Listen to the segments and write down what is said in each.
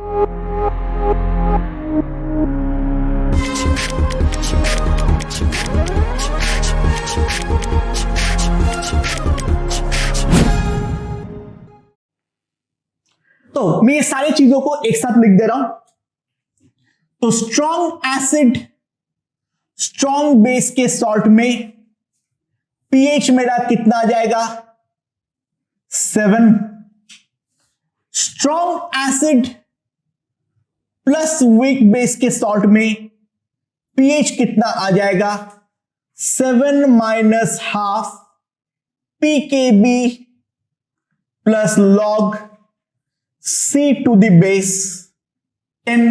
तो मैं ये सारी चीजों को एक साथ लिख दे रहा हूं। तो स्ट्रॉन्ग एसिड स्ट्रॉन्ग बेस के सॉल्ट में पीएच मेरा कितना आ जाएगा 7। Strong acid plus weak base के सॉल्ट में पीएच कितना आ जाएगा 7 minus half pKb plus log C to the base 10।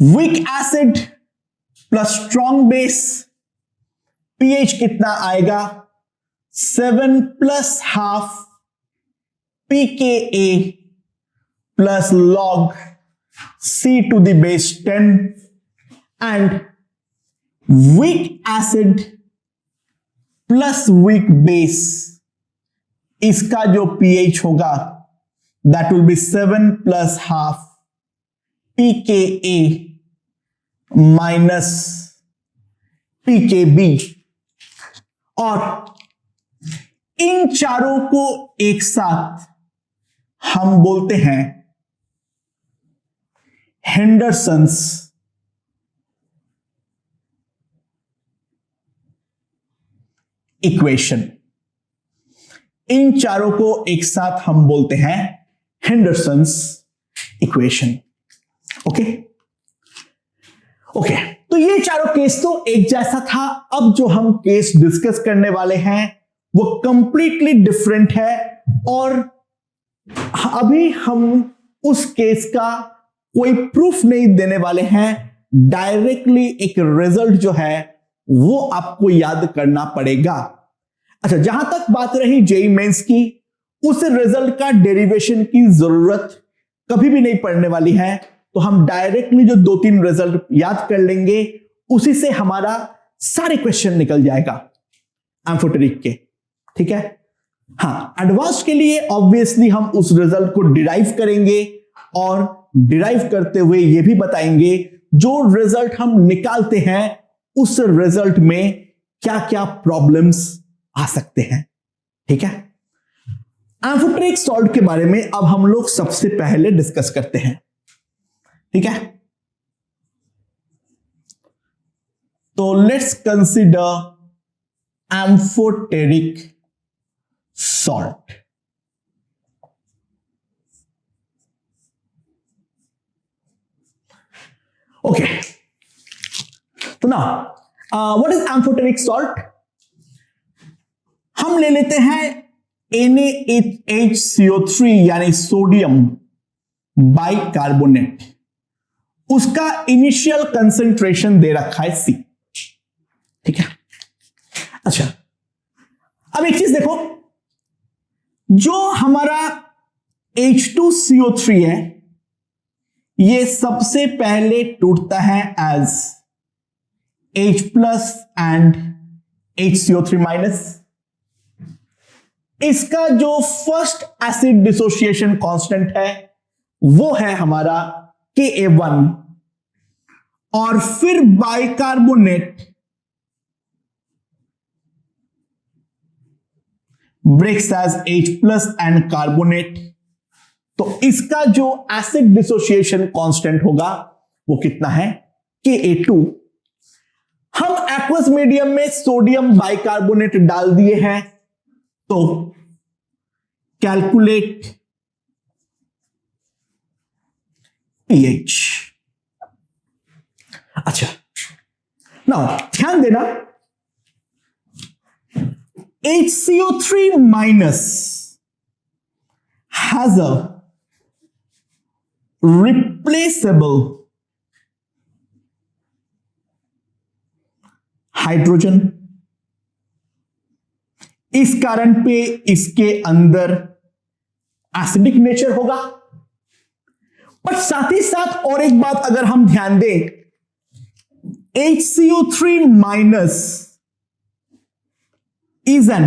Weak acid plus strong base pH कितना आएगा 7 plus half pKa plus log C to the base 10। And weak acid plus weak base इसका जो pH होगा that will B 7 plus half pKa minus pKb। और इन चारों को एक साथ हम बोलते हैं हेंडरसन्स इक्वेशन। इन चारों को एक साथ हम बोलते हैं हेंडरसन्स इक्वेशन। ओके ओके, तो ये चारों केस तो एक जैसा था। अब जो हम केस डिस्कस करने वाले हैं वो कंप्लीटली डिफरेंट है, और अभी हम उस केस का कोई प्रूफ नहीं देने वाले हैं। डायरेक्टली एक रिजल्ट जो है वो आपको याद करना पड़ेगा। अच्छा, जहां तक बात रही जेईई मेंस की, उस रिजल्ट का डेरिवेशन की जरूरत कभी भी नहीं पड़ने वाली है। तो हम डायरेक्टली जो 2-3 रिजल्ट याद कर लेंगे उसी से हमारा सारे क्वेश्चन निकल जाएगा एम्फोटेरिक के। ठीक है, हाँ, एडवांस के लिए ऑब्वियसली हम उस रिजल्ट को डिराइव करेंगे, और डिराइव करते हुए ये भी बताएंगे जो रिजल्ट हम निकालते हैं उस रिजल्ट में क्या क्या प्रॉब्लम्स आ सकते हैं। ठीक है, एम्फोटेरिक सॉल्ट के बारे में अब हम लोग सबसे पहले डिस्कस करते हैं। ठीक है, तो let's consider amphoteric salt. Okay, तो ना व्हाट इज एम्फोटेरिक सॉल्ट? हम ले लेते हैं NaHCO3 यानी सोडियम बाइकार्बोनेट। उसका इनिशियल कंसेंट्रेशन दे रखा है C। ठीक है, अच्छा, अब एक चीज देखो, जो हमारा H2CO3 है ये सबसे पहले टूटता है as H plus and HCO3 minus. इसका जो फर्स्ट एसिड डिसोसिएशन कांस्टेंट है वो है हमारा Ka1, और फिर bicarbonate breaks as H plus and carbonate. तो इसका जो एसिड डिसोसिएशन कांस्टेंट होगा वो कितना है Ka2। हम एक्वस मीडियम में सोडियम बाइकार्बोनेट डाल दिए हैं, तो कैलकुलेट pH। अच्छा, नाउ ध्यान देना, HCO3 minus has a replaceable hydrogen. इस कारण पे इसके अंदर एसिडिक नेचर होगा। पर साथ ही साथ और एक बात अगर हम ध्यान दें, HCO3 minus is an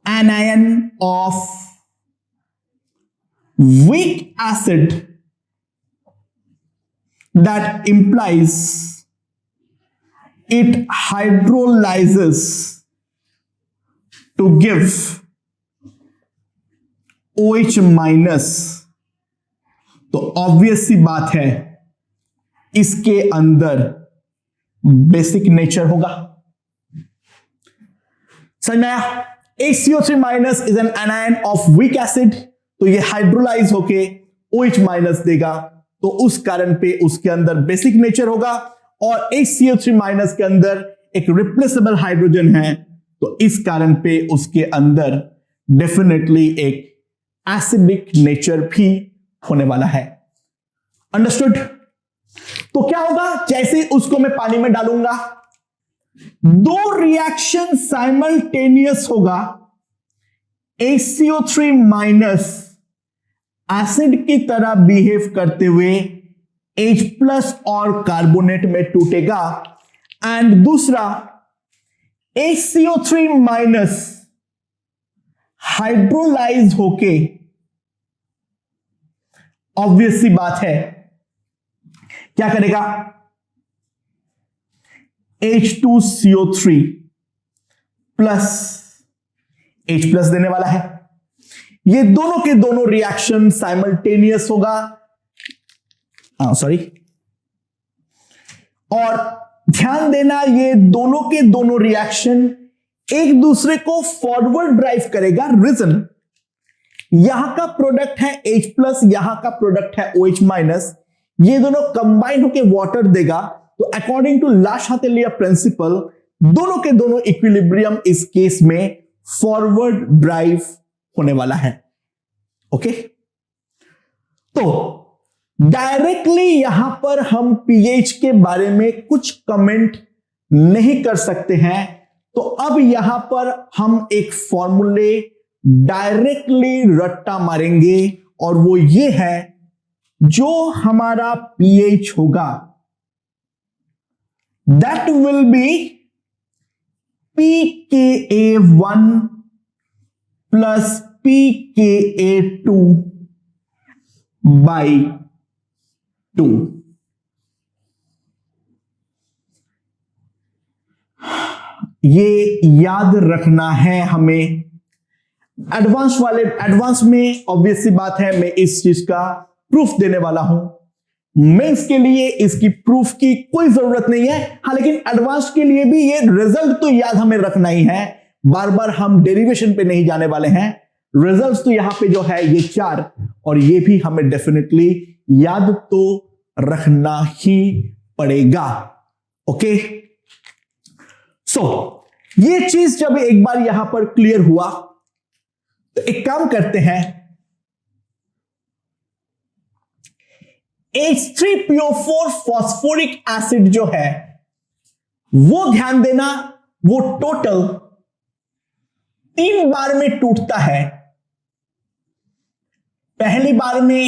anion of weak acid, that implies it hydrolyzes to give OH minus, तो ऑब्वियस सी बात है इसके अंदर बेसिक नेचर होगा। समझ में आया? HCO3 minus is an anion of weak acid, तो ये हाइड्रोलाइज होके OH माइनस देगा, तो उस कारण पे उसके अंदर बेसिक नेचर होगा। और HCO3 माइनस के अंदर एक रिप्लेसेबल हाइड्रोजन है, तो इस कारण पे उसके अंदर डेफिनेटली एक एसिडिक नेचर भी होने वाला है। अंडरस्टूड? तो क्या होगा, जैसे उसको मैं पानी में डालूंगा, दो रिएक्शन साइमल्टेनियस होगा। HCO3 माइनस एसिड की तरह बिहेव करते हुए H प्लस और कार्बोनेट में टूटेगा, एंड दूसरा HCO3 माइनस हाइड्रोलाइज होके, ऑब्वियस सी बात है क्या करेगा, H2CO3 प्लस H प्लस देने वाला है। ये दोनों के दोनों रिएक्शन साइमल्टेनियस होगा, सॉरी, और ध्यान देना ये दोनों के दोनों रिएक्शन एक दूसरे को फॉरवर्ड ड्राइव करेगा। रीजन, यहां का प्रोडक्ट है H प्लस, यहां का प्रोडक्ट है OH माइनस, ये दोनों कंबाइन होकर वाटर देगा, तो अकॉर्डिंग टू ला शातेलिया प्रिंसिपल दोनों के दोनों इक्विलिब्रियम इस केस में फॉरवर्ड ड्राइव होने वाला है। ओके, तो डायरेक्टली यहां पर हम पीएच के बारे में कुछ कमेंट नहीं कर सकते हैं, तो अब यहां पर हम एक फॉर्मूले डायरेक्टली रट्टा मारेंगे, और वो ये है, जो हमारा पीएच होगा that will be pKa1 plus pKa2 by 2। ये याद रखना है हमें। एडवांस में ऑब्वियस सी बात है मैं इस चीज का प्रूफ देने वाला हूं, मेंस के लिए इसकी प्रूफ की कोई जरूरत नहीं है। हाँ, लेकिन एडवांस के लिए भी ये रिजल्ट तो याद हमें रखना ही है, बार बार हम डेरिवेशन पे नहीं जाने वाले हैं। रिजल्ट्स तो यहां पे जो है ये 4, और ये भी हमें डेफिनेटली याद तो रखना ही पड़ेगा। ओके, सो ये चीज जब एक बार यहां पर क्लियर हुआ, तो एक काम करते हैं, H3PO4 फॉस्फोरिक एसिड जो है वो ध्यान देना, वो टोटल 3 बार में टूटता है। पहली बार में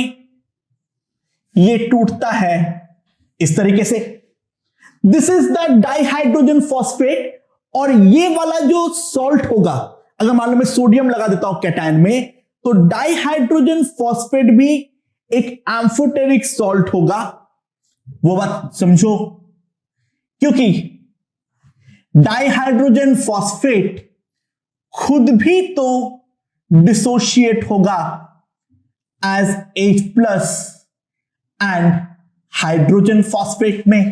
ये टूटता है इस तरीके से, this is the dihydrogen phosphate, और ये वाला जो सॉल्ट होगा, अगर मान लो मैं सोडियम लगा देता हूं कैटायन में, तो डाइहाइड्रोजन फॉस्फेट भी एक एम्फोटेरिक सॉल्ट होगा। वो बात समझो, क्योंकि डाइहाइड्रोजन फॉस्फेट खुद भी तो डिसोशिएट होगा as H plus and hydrogen phosphate में।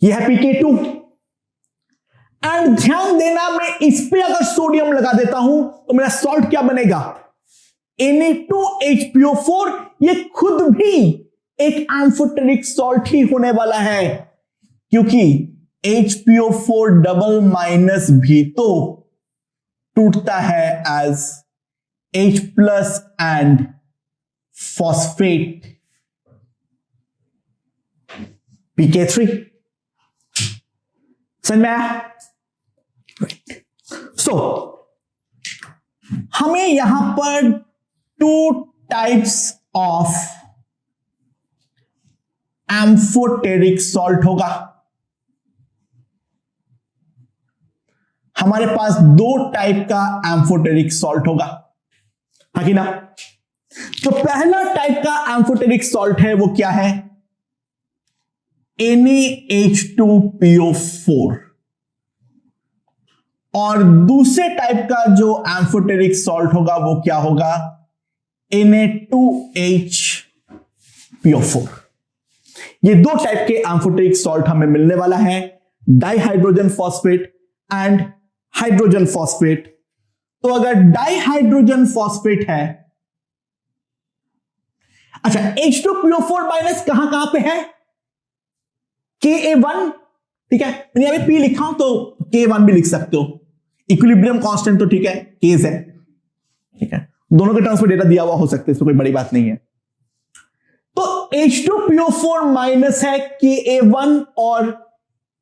यह है pK2, एंड ध्यान देना मैं इस पे अगर सोडियम लगा देता हूं तो मेरा सॉल्ट क्या बनेगा, Na2HPO4। ये खुद भी एक एम्फोटेरिक सॉल्ट ही होने वाला है, क्योंकि HPO4 डबल माइनस भी तो टूटता है as H plus and phosphate pK3। समझ में आया? सो हमें यहां पर 2 टाइप्स ऑफ एम्फोटेरिक सॉल्ट होगा। हमारे पास दो टाइप का एम्फोटेरिक सॉल्ट होगा, है कि ना। तो पहला टाइप का एम्फोटेरिक सॉल्ट है वो क्या है, NaH2PO4, और दूसरे टाइप का जो एम्फोटेरिक सॉल्ट होगा वो क्या होगा, Na2HPO4। ये दो टाइप के एम्फोटेरिक सॉल्ट हमें मिलने वाला है, dihydrogen phosphate and hydrogen phosphate. तो अगर डाइहाइड्रोजन फॉस्फेट है, अच्छा H2PO4 माइनस कहां पे है, Ka1, ठीक है, मैंने यहां पे P लिखा हूं तो K1 भी लिख सकते हो, इक्विलिब्रियम कांस्टेंट तो ठीक है केस है, ठीक है, दोनों के टर्म्स में डेटा दिया हुआ हो सकते हैं, इसमें कोई बड़ी बात नहीं है। तो H2PO4 माइनस है Ka1 और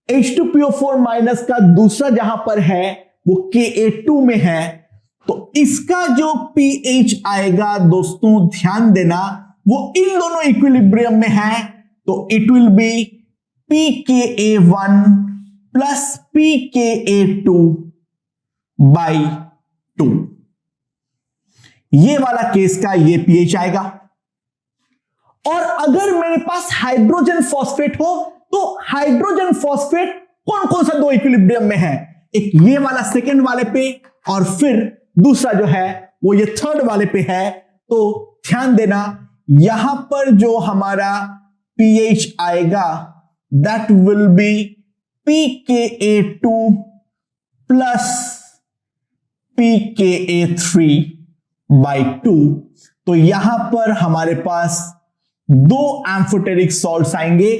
H2PO4 माइनस का दूसरा जहां पर है वो Ka2 में है, तो इसका जो pH आएगा दोस्तों ध्यान देना वो इन दोनों इक्विलिब्रियम में है, तो it will be pKa1 plus pKa2 by 2। ये वाला केस का ये pH आएगा। और अगर मेरे पास हाइड्रोजन फॉस्फेट हो तो हाइड्रोजन फॉस्फेट कौन कौन सा दो इक्विलिब्रियम में है, एक ये वाला सेकंड वाले पे और फिर दूसरा जो है वो ये थर्ड वाले पे है। तो ध्यान देना यहां पर जो हमारा pH आएगा that will B pKa2 plus pKa3 by 2। तो यहां पर हमारे पास दो एम्फोटेरिक सॉल्ट्स आएंगे,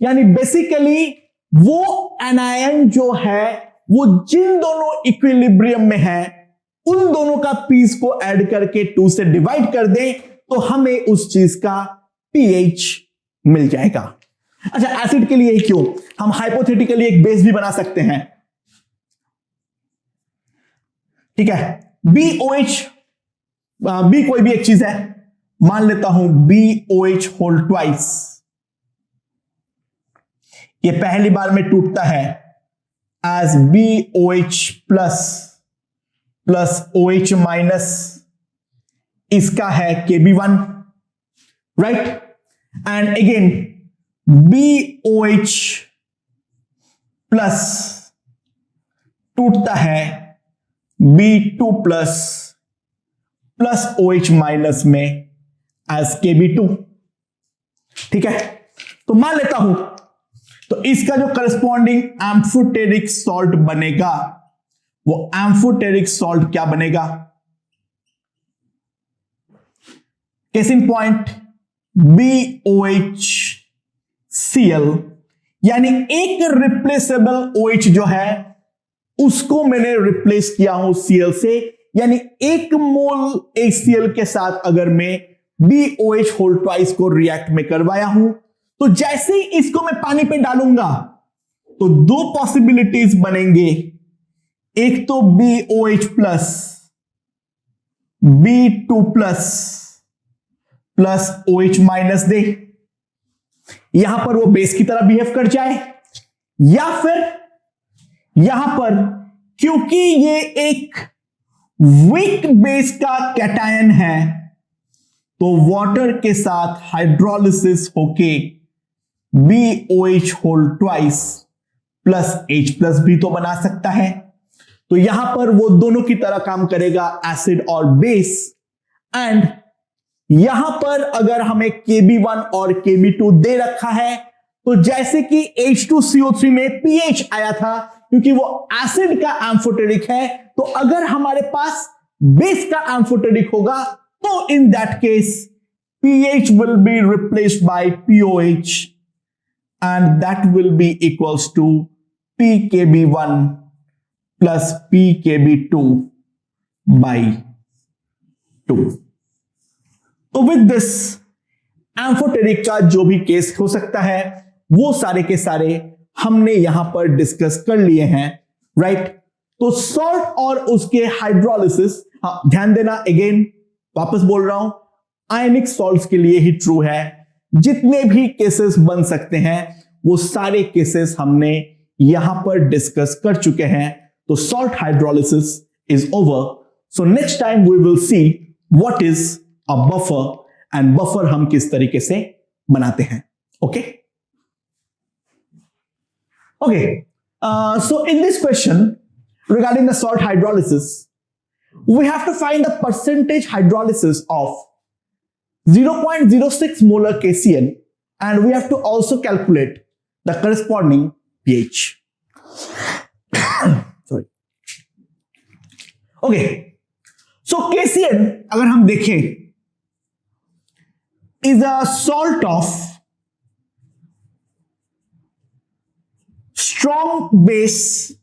यानी बेसिकली वो एनायन जो है वो जिन दोनों इक्विलिब्रियम में है उन दोनों का पीस को ऐड करके 2 से डिवाइड कर दें तो हमें उस चीज का pH मिल जाएगा। अच्छा एसिड के लिए क्यों, हम हाइपोथेटिकली एक बेस भी बना सकते हैं, ठीक है, BOH, B कोई भी एक चीज है, मान लेता हूं BOH होल ट्वाइस, ये पहली बार में टूटता है as BOH plus plus OH minus, इसका है Kb1, right, and again BOH plus टूटता है B2 plus plus OH minus में एज Kb2, ठीक है। तो मान लेता हूं तो इसका जो करस्पॉन्डिंग एम्फोटेरिक सॉल्ट बनेगा वो एम्फोटेरिक सॉल्ट क्या बनेगा, केसिंग पॉइंट BOHCl, यानी एक रिप्लेसेबल OH जो है उसको मैंने रिप्लेस किया हूं Cl से, यानी एक मोल HCl के साथ अगर मैं BOH होल ट्वाइस को रिएक्ट में करवाया हूं तो जैसे ही इसको मैं पानी पे डालूंगा तो दो पॉसिबिलिटीज बनेंगे, एक तो BOH plus B2 plus plus OH minus दे, यहां पर वो बेस की तरह बिहेव कर जाए, या फिर यहां पर क्योंकि ये एक वीक बेस का कैटायन है तो वाटर के साथ हाइड्रोलिसिस होके BOH whole twice plus H plus भी तो बना सकता है, तो यहां पर वो दोनों की तरह काम करेगा एसिड और बेस। एंड यहां पर अगर हमें Kb1 और Kb2 दे रखा है तो जैसे कि H2CO3 में pH आया था क्योंकि वो एसिड का एम्फोटेरिक है, तो अगर हमारे पास बेस का एम्फोटेरिक होगा तो in that case pH will be replaced by POH and that will be equals to pKb1 plus pKb2 by 2। तो विद दिस एम्फोटेरिक का जो भी केस हो सकता है वो सारे के सारे हमने यहां पर डिस्कस कर लिए हैं, राइट। तो सॉल्ट और उसके हाइड्रोलिसिस, हाँ ध्यान देना, अगेन वापस बोल रहा हूं, आयनिक सॉल्ट्स के लिए ही ट्रू है, जितने भी केसेस बन सकते हैं वो सारे केसेस हमने यहां पर डिस्कस कर चुके हैं। तो salt hydrolysis is over. So next time we will see what is a buffer and buffer हम किस तरीके से बनाते हैं. Okay? Okay. So in this question regarding the salt hydrolysis, we have to find the percentage hydrolysis of 0.06 molar KCN, and we have to also calculate the corresponding pH. Sorry. Okay. So KCN अगर हम देखें is a salt of strong base.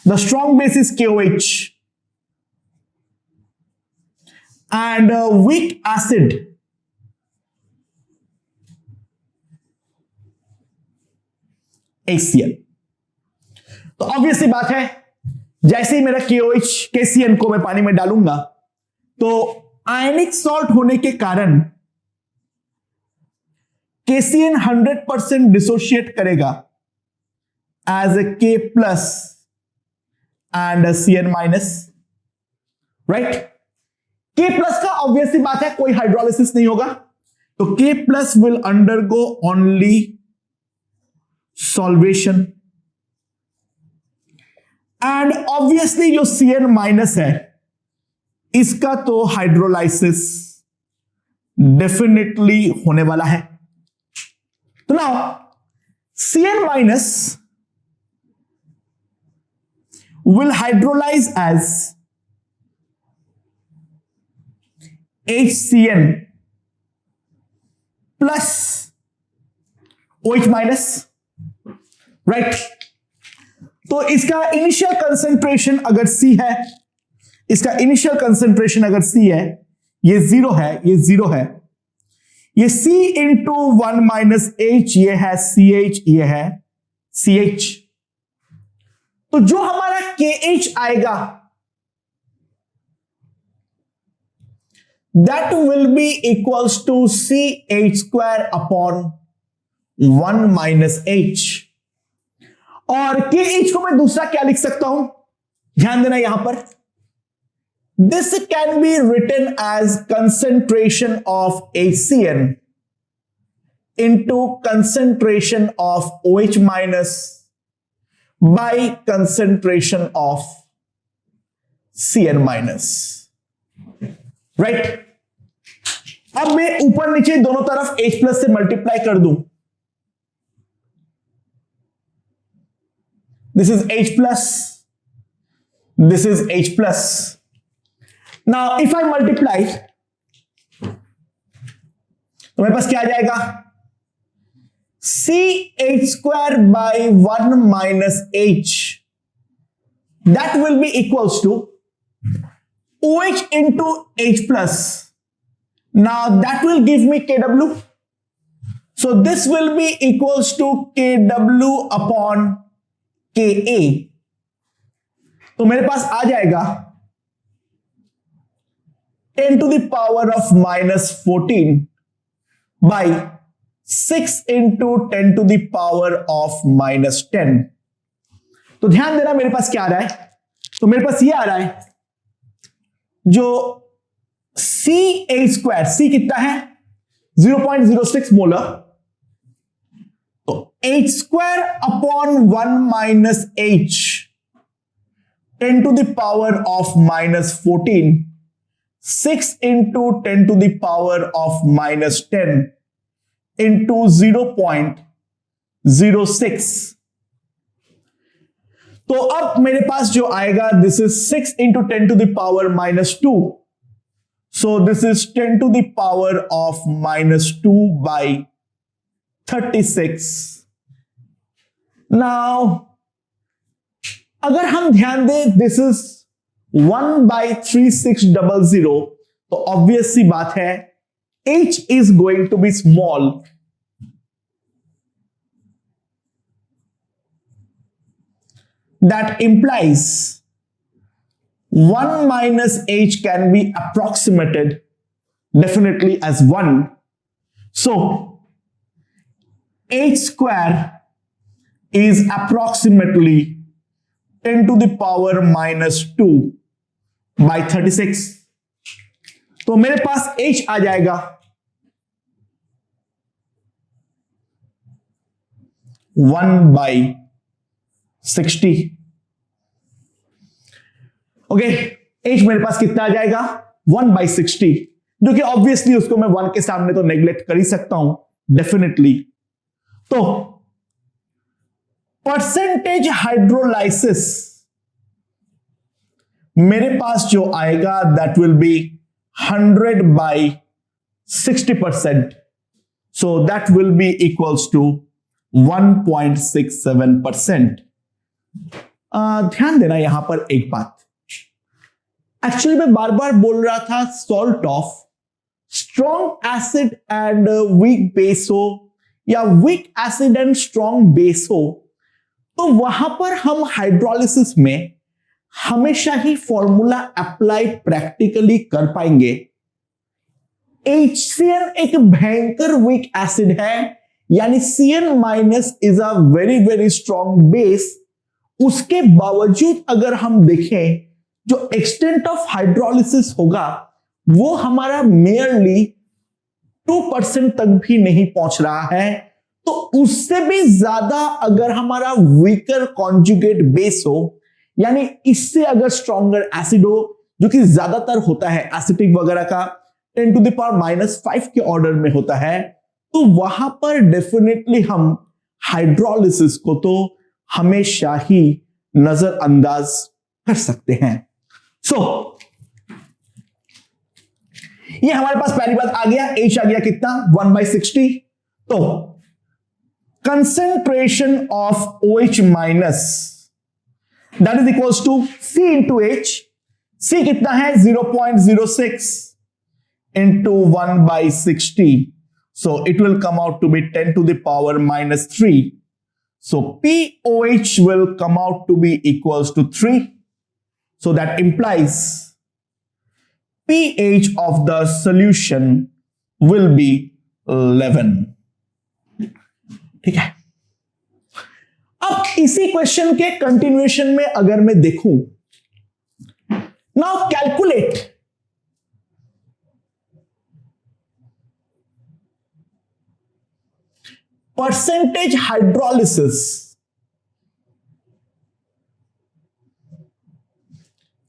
The strong base is KOH and weak acid HCl. तो obviously बात है, जैसे ही मेरा KOH KCN को मैं पानी में डालूंगा तो आयनिक सॉल्ट होने के कारण KCN 100% डिसोशिएट करेगा as a K plus and CN minus, right. K plus का ऑब्वियसली बात है कोई हाइड्रोलिसिस नहीं होगा, तो K plus will undergo only solvation and obviously जो CN माइनस है इसका तो हाइड्रोलाइसिस डेफिनेटली होने वाला है. तो now CN minus will hydrolyze as HCN plus OH minus, right? तो इसका इनिशियल कंसेंट्रेशन अगर C है, इसका इनिशियल कंसेंट्रेशन अगर C है, ये 0 है, ये 0 है, ये C इंटू 1 माइनस H, ये है CH, ये है CH. तो जो हमारा KH आएगा that will be equals to CH square upon 1 minus H. और KH को मैं दूसरा क्या लिख सकता हूं, ध्यान देना यहां पर. This can be written as concentration of HCN into concentration of OH minus by concentration of CN minus, right? अब मैं ऊपर नीचे दोनों तरफ H प्लस से मल्टीप्लाई कर दूं. This is H plus, this is H plus. Now if I multiply तो मेरे पास क्या आ जाएगा, CH square by 1 minus H, that will be equals to OH into H plus. Now that will give me KW. So this will be equals to KW upon KA. तो मेरे पास आ जाएगा 10 to the power of minus 14 by 6 into 10 to the power of minus 10. तो ध्यान देना मेरे पास क्या आ रहा है, तो मेरे पास ये आ रहा है जो CH स्क्वायर, C कितना है 0.06 मोलर, तो H square upon 1 minus H 10 to the power of minus 14, 6 into 10 to the power of minus 10 into 0.06. तो अब मेरे पास जो आएगा, this is 6 into 10 to the power minus 2. So this is 10 to the power of minus 2 by 36. Now अगर हम ध्यान दें, this is 1 by 3600, तो ऑब्वियस सी बात है H is going to be small. That implies 1 minus H can be approximated definitely as 1. So H square is approximately 10 to the power minus 2 by 36. तो मेरे पास h आ जाएगा 1 by 60. ओके, h मेरे पास कितना आ जाएगा 1 by 60, जो कि ऑब्वियसली उसको मैं 1 के सामने तो नेग्लेक्ट कर ही सकता हूं डेफिनेटली. तो परसेंटेज हाइड्रोलाइसिस मेरे पास जो आएगा that will B 100 by 60%. So that will be equals to 1.67%. ध्यान देना यहां पर एक बात. एक्चुअली मैं बार बार बोल रहा था salt of strong acid and weak base हो या weak acid and strong base हो, तो वहां पर हम हाइड्रोलिसिस में हमेशा ही फॉर्मूला अप्लाई प्रैक्टिकली कर पाएंगे. HCN एक भयंकर वीक एसिड है, यानी CN minus is a very very strong base. उसके बावजूद अगर हम देखें जो एक्सटेंट ऑफ हाइड्रोलिसिस होगा वो हमारा मेयरली 2% तक भी नहीं पहुंच रहा है. तो उससे भी ज्यादा अगर हमारा वीकर कॉन्जुगेट बेस हो, यानी इससे अगर स्ट्रॉन्गर एसिड हो, जो कि ज्यादातर होता है एसिटिक वगैरह का 10 to the power -5 के ऑर्डर में होता है, तो वहां पर डेफिनेटली हम हाइड्रोलिसिस को तो हमेशा ही नजरअंदाज कर सकते हैं. सो ये हमारे पास पहली बात आ गया, H आ गया कितना 1 by 60. तो concentration of OH minus that is equals to C into H. C कितना है 0.06 into 1 by 60. So it will come out to be 10 to the power -3. So POH will come out to be equals to 3. So that implies pH of the solution will be 11. ठीक है. अब इसी question के continuation में अगर मैं देखूं, now calculate percentage hydrolysis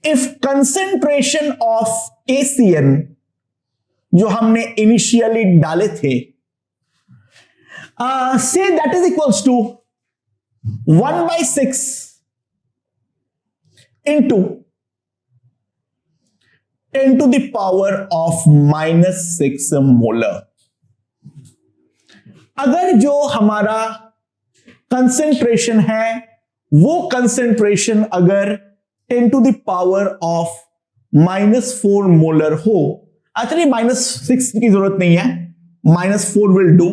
if concentration of KCN जो हमने इनिशियली डाले थे से that is equals to 1 by 6 into 10 to the power of -6 molar. अगर जो हमारा कंसेंट्रेशन है वो कंसेंट्रेशन अगर 10 to the power of -4 molar हो, एक्चुअली -6 की जरूरत नहीं है, -4 विल डू,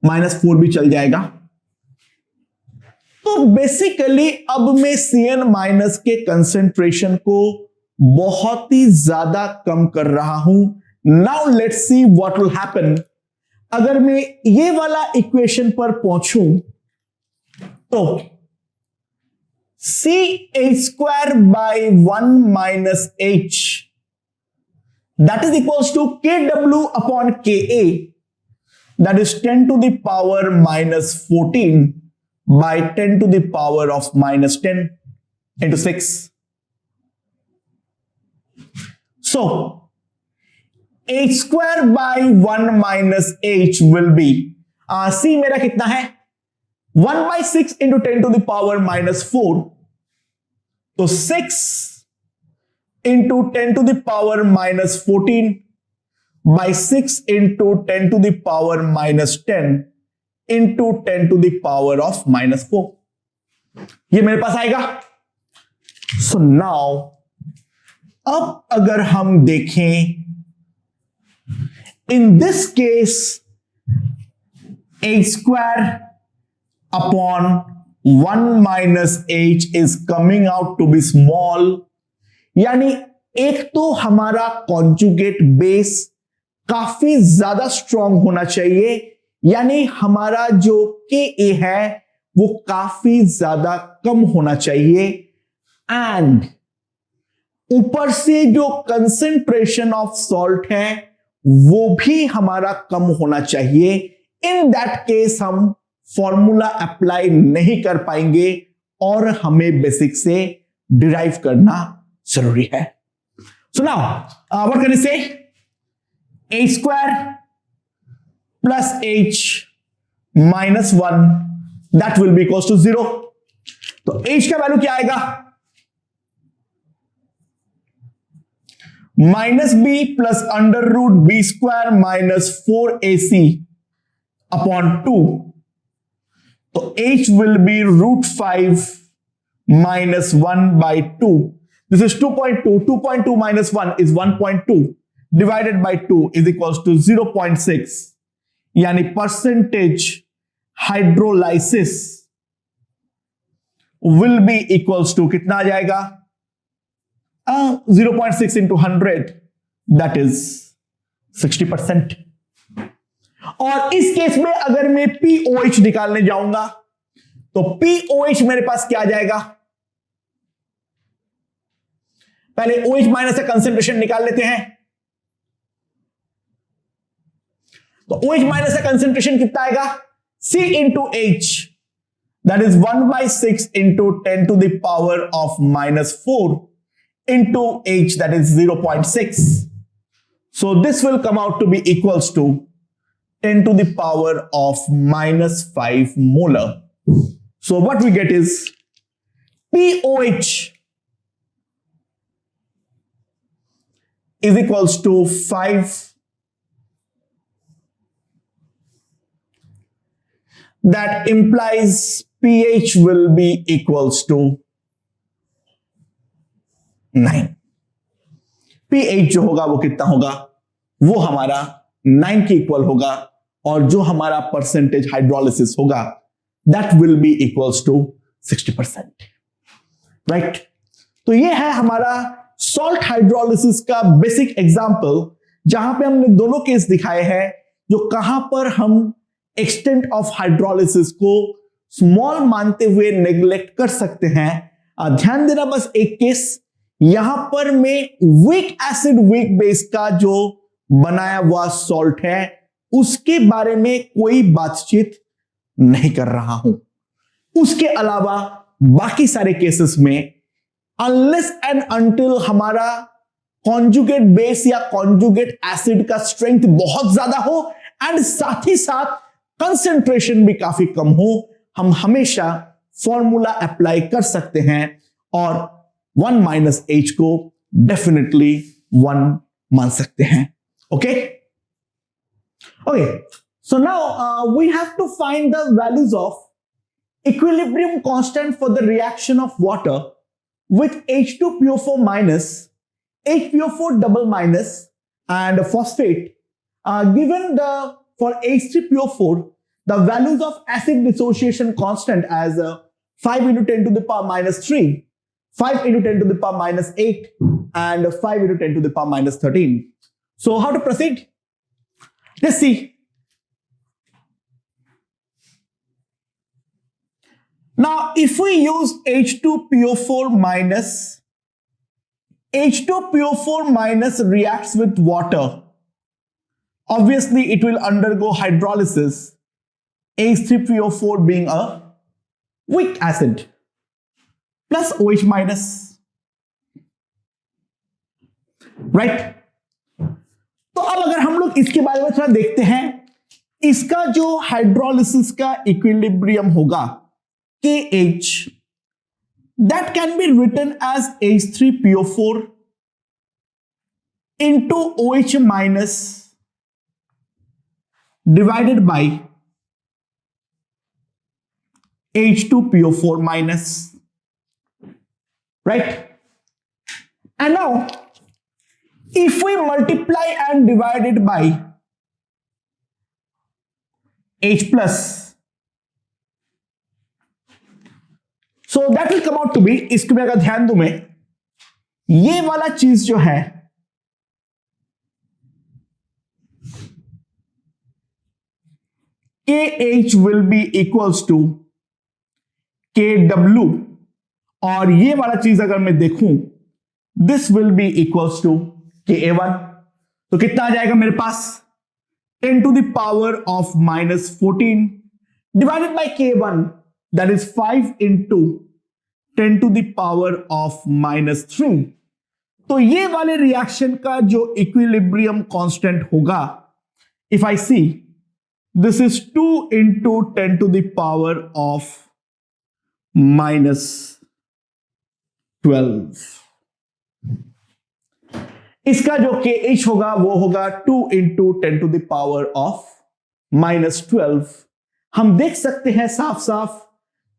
-4 भी चल जाएगा. तो बेसिकली अब मैं CN माइनस के कंसेंट्रेशन को बहुत ही ज्यादा कम कर रहा हूं. Now let's see what will happen. अगर मैं ये वाला इक्वेशन पर पहुंचूं तो CH² by 1 minus H that is equals to KW upon KA, that is 10 to the power -14 by 10 to the power of -10 into 6. So H² by 1 minus H will be C मेरा कितना है 1 by 6 into 10 to the power -4. तो 6 into 10 to the power -14 by 6 into 10 to the power -10 into 10 to the power of -4. ये मेरे पास आएगा. So now अब अगर हम देखें in this case H² upon 1 minus H is coming out to be small, यानी एक तो हमारा कॉन्जुगेट बेस काफी ज्यादा स्ट्रॉन्ग होना चाहिए, यानी हमारा जो Ka है वो काफी ज्यादा कम होना चाहिए एंड ऊपर से जो कंसेंट्रेशन ऑफ सॉल्ट है वो भी हमारा कम होना चाहिए। इन दैट केस हम फॉर्मूला अप्लाई नहीं कर पाएंगे और हमें बेसिक से डिराइव करना जरूरी है। So now what can I से, a square plus h minus 1 that will be equals to 0। तो h का वैल्यू क्या आएगा, minus b plus under root b square minus 4ac upon 2। तो h will be √5 minus 1 by 2। This is 2.2. 2.2 minus 1 is 1.2 divided by 2 is equals to 0.6। यानी percentage hydrolysis will be equals to कितना आ जाएगा, 0.6 into 100 that is 60%। और इस case में अगर मैं POH निकालने जाऊंगा तो POH मेरे पास क्या आ जाएगा, पहले OH माइनस का कंसेंट्रेशन निकाल लेते हैं। तो OH माइनस का कंसेंट्रेशन कितना आएगा, C into H that is 1/6 into 10 to the power of -4 into H that is 0.6। So this will come out to be equals to 10 to the power of -5 molar। So what we get is POH is equals to 5, that implies pH will be equals to 9। pH जो होगा वो कितना होगा, वो हमारा 9 के equal होगा और जो हमारा परसेंटेज हाइड्रोलिसिस होगा that will be equals to 60%। Right, तो ये है हमारा सॉल्ट हाइड्रोलिसिस का बेसिक एग्जांपल, जहां पे हमने दोनों केस दिखाए हैं जो कहां पर हम एक्सटेंट ऑफ हाइड्रोलिसिस को स्मॉल मानते हुए नेग्लेक्ट कर सकते हैं। ध्यान देना बस एक केस, यहां पर मैं वीक एसिड वीक बेस का जो बनाया हुआ सॉल्ट है उसके बारे में कोई बातचीत नहीं कर रहा हूं। उसके अलावा बाकी सारे केसेस में अनलेस एंड अनटिल हमारा कॉन्जुगेट बेस या कॉन्जुगेट एसिड का स्ट्रेंथ बहुत ज्यादा हो एंड साथ ही साथ कंसेंट्रेशन भी काफी कम हो, हम हमेशा फॉर्मूला अप्लाई कर सकते हैं और 1 माइनस H को डेफिनेटली 1 मान सकते हैं। Okay okay, so now we have to find the values of equilibrium constant for the reaction of water with H2PO4 minus, H2PO4 double minus and phosphate, given the for H3PO4 the values of acid dissociation constant as 5 into 10 to the power minus 3, 5 into 10 to the power minus 8 and 5 into 10 to the power minus 13. So how to proceed? Let's see. Now, if we use H2PO4 minus reacts with water, obviously it will undergo hydrolysis, H3PO4 being a weak acid plus OH minus, right? तो अब अगर हम लोग इसके बारे में थोड़ा देखते हैं, इसका जो हाइड्रोलिसिस का इक्विलिब्रियम होगा KH, that can be written as H3PO4 into OH minus divided by H2PO4 minus, right? And now if we multiply and divide it by H plus, so that will come out to be, इसको मैं अगर ध्यान दूं मैं, ये वाला चीज जो है KH will be equals to KW, और ये वाला चीज अगर मैं देखूं, this will be equals to KA1। तो कितना आ जाएगा मेरे पास? 10 to the power of minus 14 divided by K1, that is 5 into 10 to the power of minus 3। तो ये वाले रिएक्शन का जो इक्विलिब्रियम कांस्टेंट होगा, if I see, this is 2 into 10 to the power of minus 12। इसका जो KH होगा वो होगा 2 into 10 to the power of minus 12। हम देख सकते हैं साफ साफ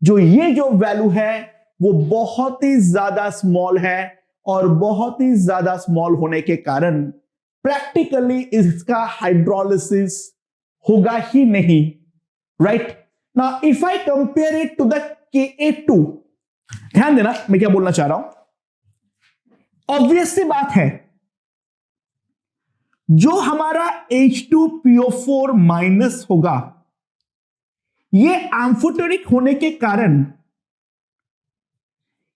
जो ये जो वैल्यू है वो बहुत ही ज्यादा स्मॉल है, और बहुत ही ज्यादा स्मॉल होने के कारण प्रैक्टिकली इसका हाइड्रोलिसिस होगा ही नहीं, right. Now if I compare it to the KA2, ध्यान देना मैं क्या बोलना चाह रहा हूं। ऑब्वियस सी बात है, जो हमारा H2PO4 माइनस होगा, ये एम्फोटेरिक होने के कारण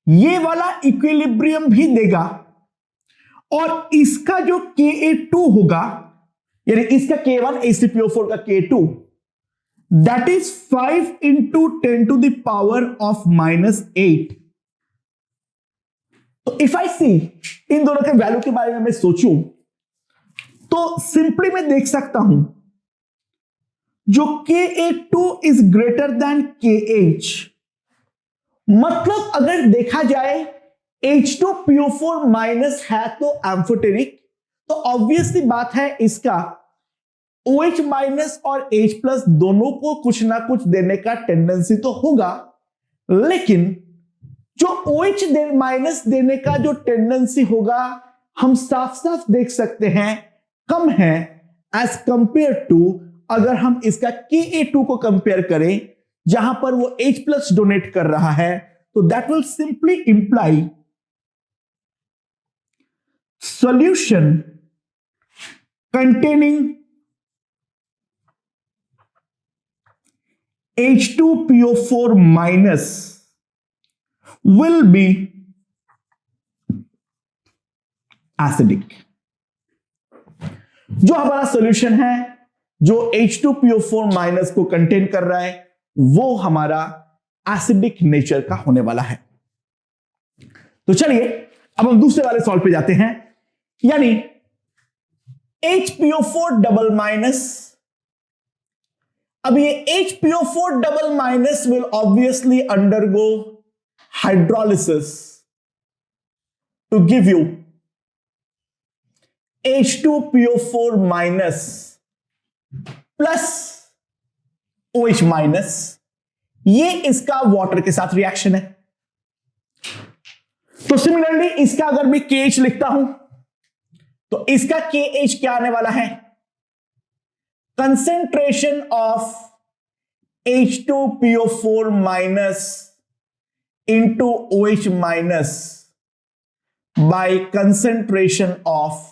ये वाला इक्विलिब्रियम भी देगा, और इसका जो KA2 होगा, यानी इसका K1 H2PO4 का K2, that is 5 into 10 to the power of minus 8। तो इफ आई सी, इन दोनों के वैल्यू के बारे में मैं सोचूं, तो सिंपली मैं देख सकता हूं जो KA2 is greater than KH, मतलब अगर देखा जाए H2PO4 माइनस है तो एम्फोटेरिक, तो ऑब्वियसली बात है इसका OH माइनस और H प्लस दोनों को कुछ ना कुछ देने का टेंडेंसी तो होगा, लेकिन जो OH माइनस देने का जो टेंडेंसी होगा हम साफ साफ देख सकते हैं कम है एज कंपेयर टू अगर हम इसका KA2 को कंपेयर करें, जहां पर वो H प्लस डोनेट कर रहा है। तो that will simply imply solution containing H2PO4 minus will be acidic। जो हमारा सॉल्यूशन है जो H2PO4 माइनस को कंटेन कर रहा है वो हमारा एसिडिक नेचर का होने वाला है। तो चलिए अब हम दूसरे वाले सॉल्व पे जाते हैं, यानी HPO4 डबल माइनस। अब ये HPO4 double minus will obviously undergo hydrolysis to give you H2PO4 minus plus OH minus. ये इसका वाटर के साथ रिएक्शन है। तो सिमिलरली इसका अगर मैं KH लिखता हूं तो इसका KH क्या आने वाला है? Concentration of H2PO4 minus into OH minus by concentration of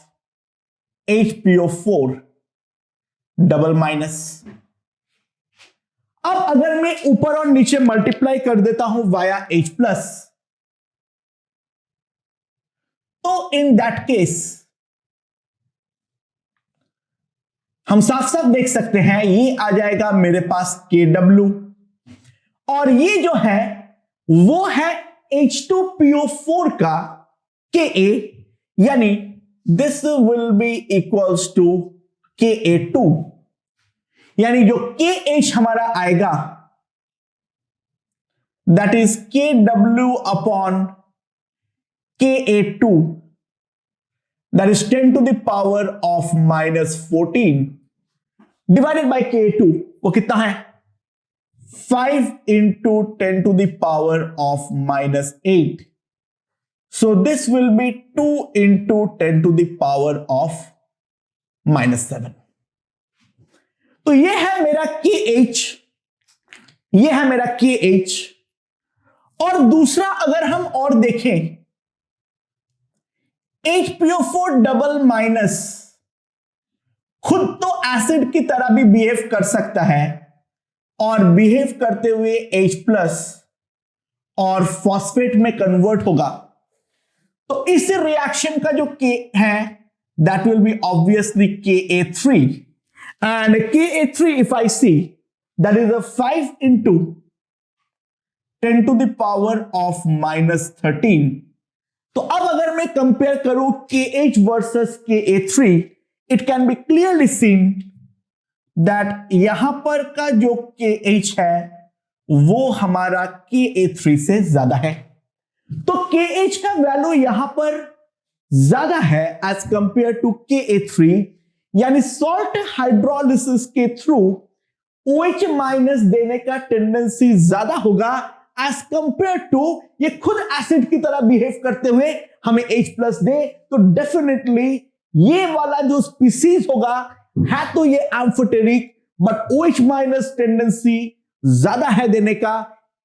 HPO4 double minus. अब अगर मैं ऊपर और नीचे मल्टीप्लाई कर देता हूं वाया H प्लस, तो इन दैट केस हम साफ साफ देख सकते हैं ये आ जाएगा मेरे पास KW, और ये जो है वो है H2PO4 का KA, यानी this will be equals to KA2, यानी जो KH हमारा आएगा that is KW upon KA2, that is 10 to the power of minus 14 divided by KA2, वो कितना है? 5 into 10 to the power of minus 8। So this will be 2 into 10 to the power of minus 7। तो ये है मेरा KH, ये है मेरा KH। और दूसरा अगर हम और देखें, HPO4 डबल माइनस खुद तो एसिड की तरह भी बिहेव कर सकता है, और बिहेव करते हुए H प्लस और फॉस्फेट में कन्वर्ट होगा, तो इस रिएक्शन का जो K है that will B obviously Ka3, and Ka3 if I see that is a 5 into 10 to the power of -13. तो अब अगर मैं कंपेयर करूं KH versus Ka3, it can be clearly seen that यहां पर का जो KH है वो हमारा Ka3 से ज्यादा है। तो KH का वैल्यू यहां पर ज्यादा है एज कंपेयर टू Ka3, यानी सॉल्ट हाइड्रोलिसिस के थ्रू OH माइनस देने का टेंडेंसी ज्यादा होगा एज कंपेयर टू ये खुद एसिड की तरह बिहेव करते हुए हमें H प्लस दे। तो डेफिनेटली ये वाला जो स्पीसीज होगा है तो ये amphoteric, but OH minus tendency ज्यादा है देने का,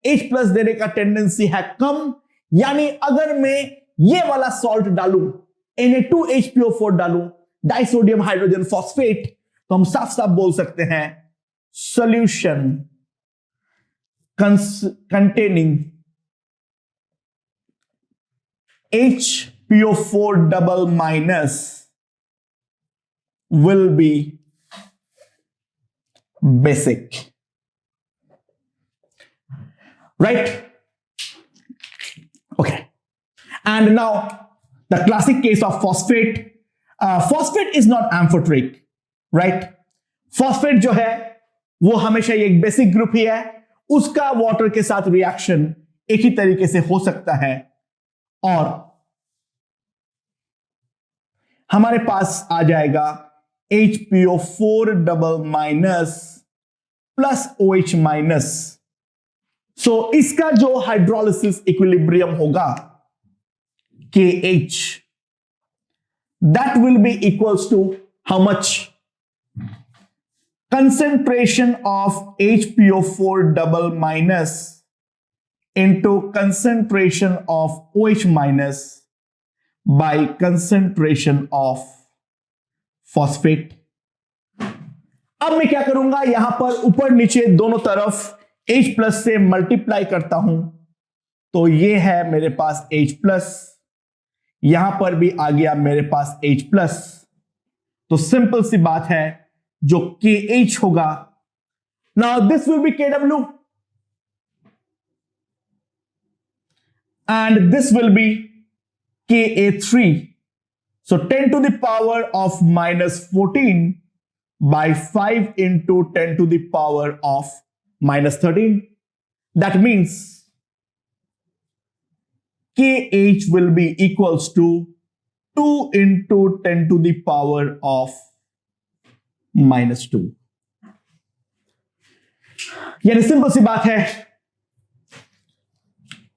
H प्लस देने का टेंडेंसी है कम। यानी अगर मैं ये वाला सॉल्ट डालूं, Na2HPO4 डालूं, डाइसोडियम हाइड्रोजन फॉस्फेट, तो हम साफ साफ बोल सकते हैं solution containing HPO4 double minus will be basic, right? Okay, and now the classic case of phosphate. Phosphate is not amphoteric, right? phosphate जो है वो हमेशा एक बेसिक ग्रुप ही है, उसका वाटर के साथ रिएक्शन एक ही तरीके से हो सकता है, और हमारे पास आ जाएगा HPO4 double minus plus OH minus. So इसका जो हाइड्रोलिसिस इक्विलिब्रियम होगा KH, that will be equals to how much? Concentration of HPO4 double minus into concentration of OH minus by concentration of phosphate. अब मैं क्या करूंगा, यहां पर ऊपर नीचे दोनों तरफ H प्लस से मल्टीप्लाई करता हूं, तो ये है मेरे पास H प्लस, यहां पर भी आ गया मेरे पास H प्लस। तो सिंपल सी बात है, जो KH होगा, now this will B KW and this will B Ka3. So 10 to the power of -14 by 5 into 10 to the power of -13. That means KH will be equals to 2 into 10 to the power of -2. यानी simple सी बात है,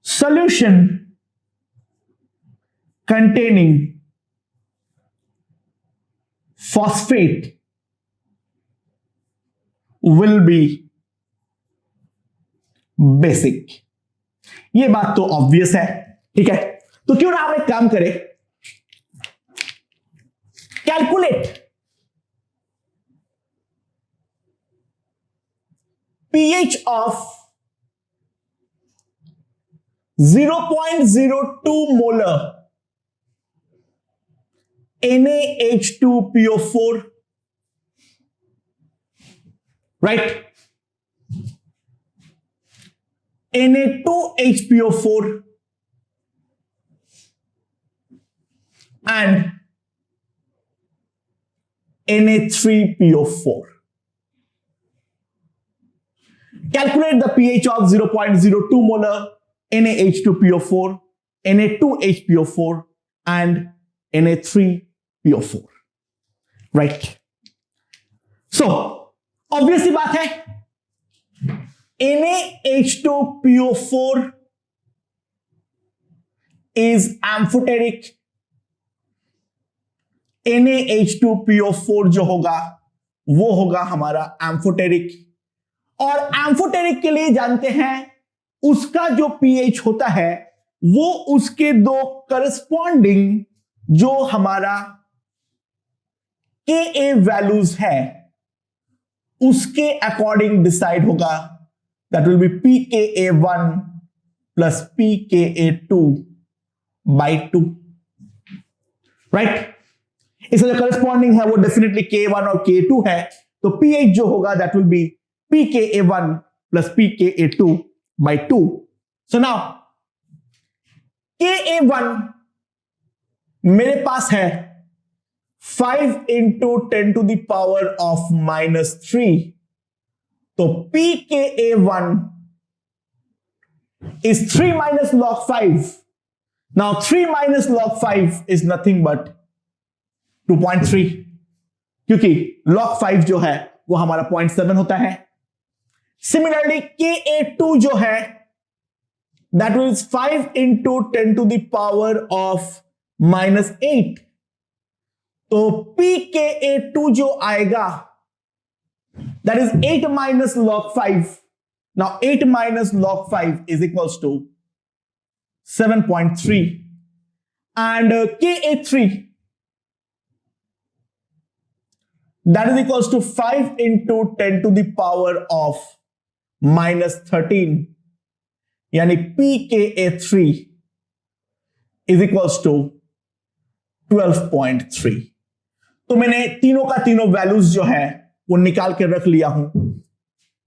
solution containing phosphate will be basic. ये बात तो obvious है, ठीक है। तो क्यों ना हम एक काम करें, calculate pH of 0.02 molar NaH2PO4, right? Na2HPO4 and Na3PO4. Calculate the pH of 0.02 molar NaH2PO4, Na2HPO4 and Na3PO4, right? So obviously बात है, NaH2PO4 is amphoteric. NaH2PO4 जो होगा वो होगा हमारा एम्फोटेरिक, और एम्फोटेरिक के लिए जानते हैं उसका जो pH होता है वो उसके दो करस्पॉन्डिंग जो हमारा Ka वैल्यूज है उसके अकॉर्डिंग डिसाइड होगा। That will be pKa1 plus pKa2 by 2, right. इसका जो करस्पॉन्डिंग है वो डेफिनेटली K1 और K2 है, तो pH जो होगा that will be pKa1 plus pKa2 by 2। So now Ka1 मेरे पास है 5 into 10 to the power of -3, तो pKa1 is 3 minus log 5. Now 3 minus log 5 is nothing but 2.3, क्योंकि log 5 जो है वो हमारा 0.7 होता है। सिमिलरली Ka2 जो है that is 5 into 10 to the power of -8, तो pKa2 जो आएगा that is 8 minus log 5. Now 8 minus log 5 is equals to 7.3, and Ka3 that is equals to 5 into 10 to the power of -13, यानी pKa3 is equals to 12.3। तो मैंने तीनों का तीनों values जो है वो निकाल के रख लिया हूं,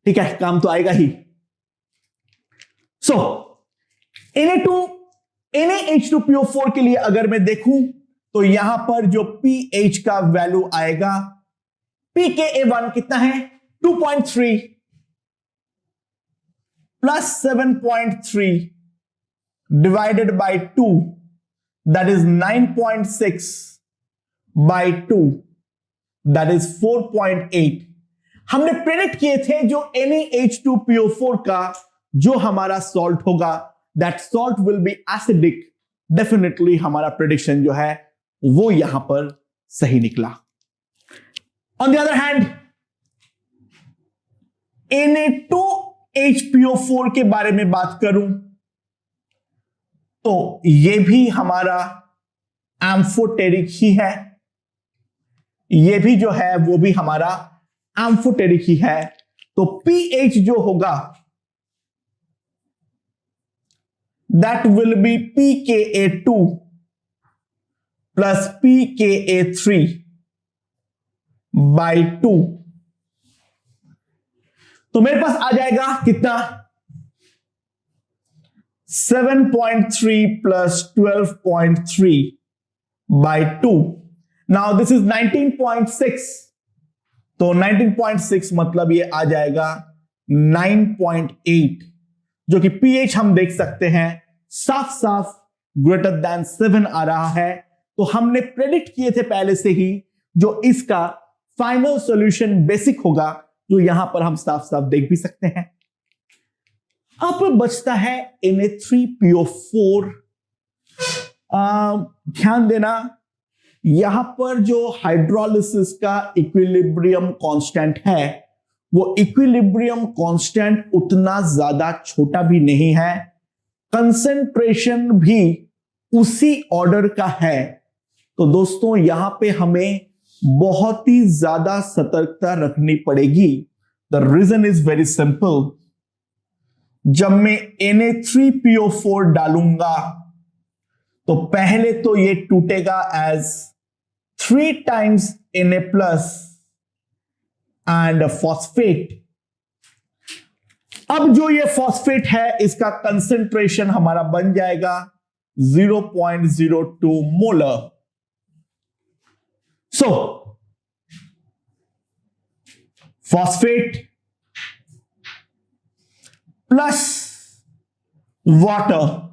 ठीक है, काम तो आएगा ही। सो NaH2PO4 के लिए अगर मैं देखूं तो यहां पर जो pH का वैल्यू आएगा, pKa1 कितना है 2.3 plus 7.3 divided by 2 that is 9.6 by 2 that is 4.8। हमने प्रेडिक्ट किए थे जो NaH2PO4 का जो हमारा सॉल्ट होगा that salt will be acidic. Definitely हमारा प्रेडिक्शन जो है वो यहां पर सही निकला। On the other hand Na2HPO4 के बारे में बात करूं तो ये भी हमारा एम्फोटेरिक ही है, ये भी जो है वो भी हमारा एम्फोटेरिक ही है। तो pH जो होगा that will B pKa2 plus pKa3 by 2। तो मेरे पास आ जाएगा कितना 7.3 plus 12.3 by 2। Now this is 19.6, तो 19.6 मतलब ये आ जाएगा 9.8, जो कि pH हम देख सकते हैं साफ साफ ग्रेटर देन 7 आ रहा है। तो हमने प्रेडिक्ट किए थे पहले से ही जो इसका फाइनल सॉल्यूशन बेसिक होगा, जो यहां पर हम साफ साफ देख भी सकते हैं। अब बचता है Na3PO4। ध्यान देना यहां पर जो हाइड्रोलिसिस का इक्विलिब्रियम कांस्टेंट है वो इक्विलिब्रियम कांस्टेंट उतना ज्यादा छोटा भी नहीं है, कंसंट्रेशन भी उसी ऑर्डर का है। तो दोस्तों यहां पे हमें बहुत ही ज्यादा सतर्कता रखनी पड़ेगी। The reason is very simple, जब मैं Na3PO4 डालूंगा तो पहले तो ये टूटेगा as 3 times Na plus and phosphate. अब जो ये फॉस्फेट है इसका कंसेंट्रेशन हमारा बन जाएगा 0.02 molar. So phosphate plus water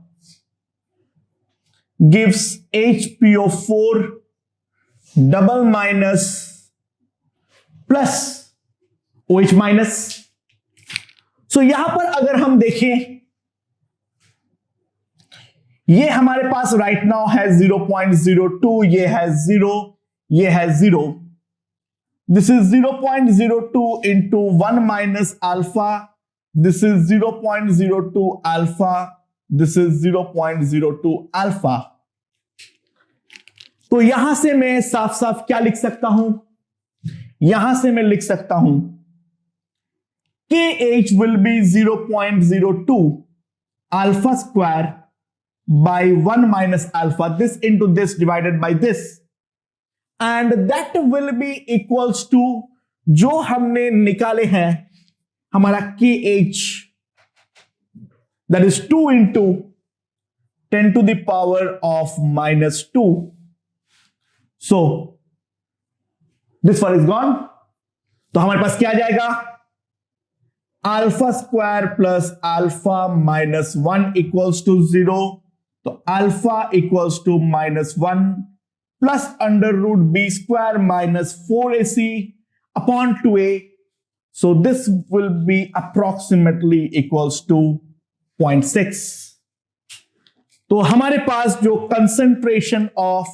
gives HPO4 double minus plus OH minus। So यहां पर अगर हम देखें ये हमारे पास राइट नाउ है 0.02, ये है 0, ये है 0। This is 0.02 into 1 minus alpha, this is 0.02 alpha, this is 0.02 alpha. तो यहां से मैं साफ साफ क्या लिख सकता हूं, यहां से मैं लिख सकता हूं KH will be 0.02 alpha square by 1 minus alpha, this into this divided by this, and that will be equals to जो हमने निकाले हैं हमारा KH, that is 2 into 10 to the power of minus 2. So this one is gone. तो हमारे पास क्या आ जाएगा, alpha square plus alpha minus 1 equals to 0. तो alpha equals to -1 plus under root b square minus 4ac upon 2a. So this will be approximately equals to 0.6. तो हमारे पास जो कंसंट्रेशन ऑफ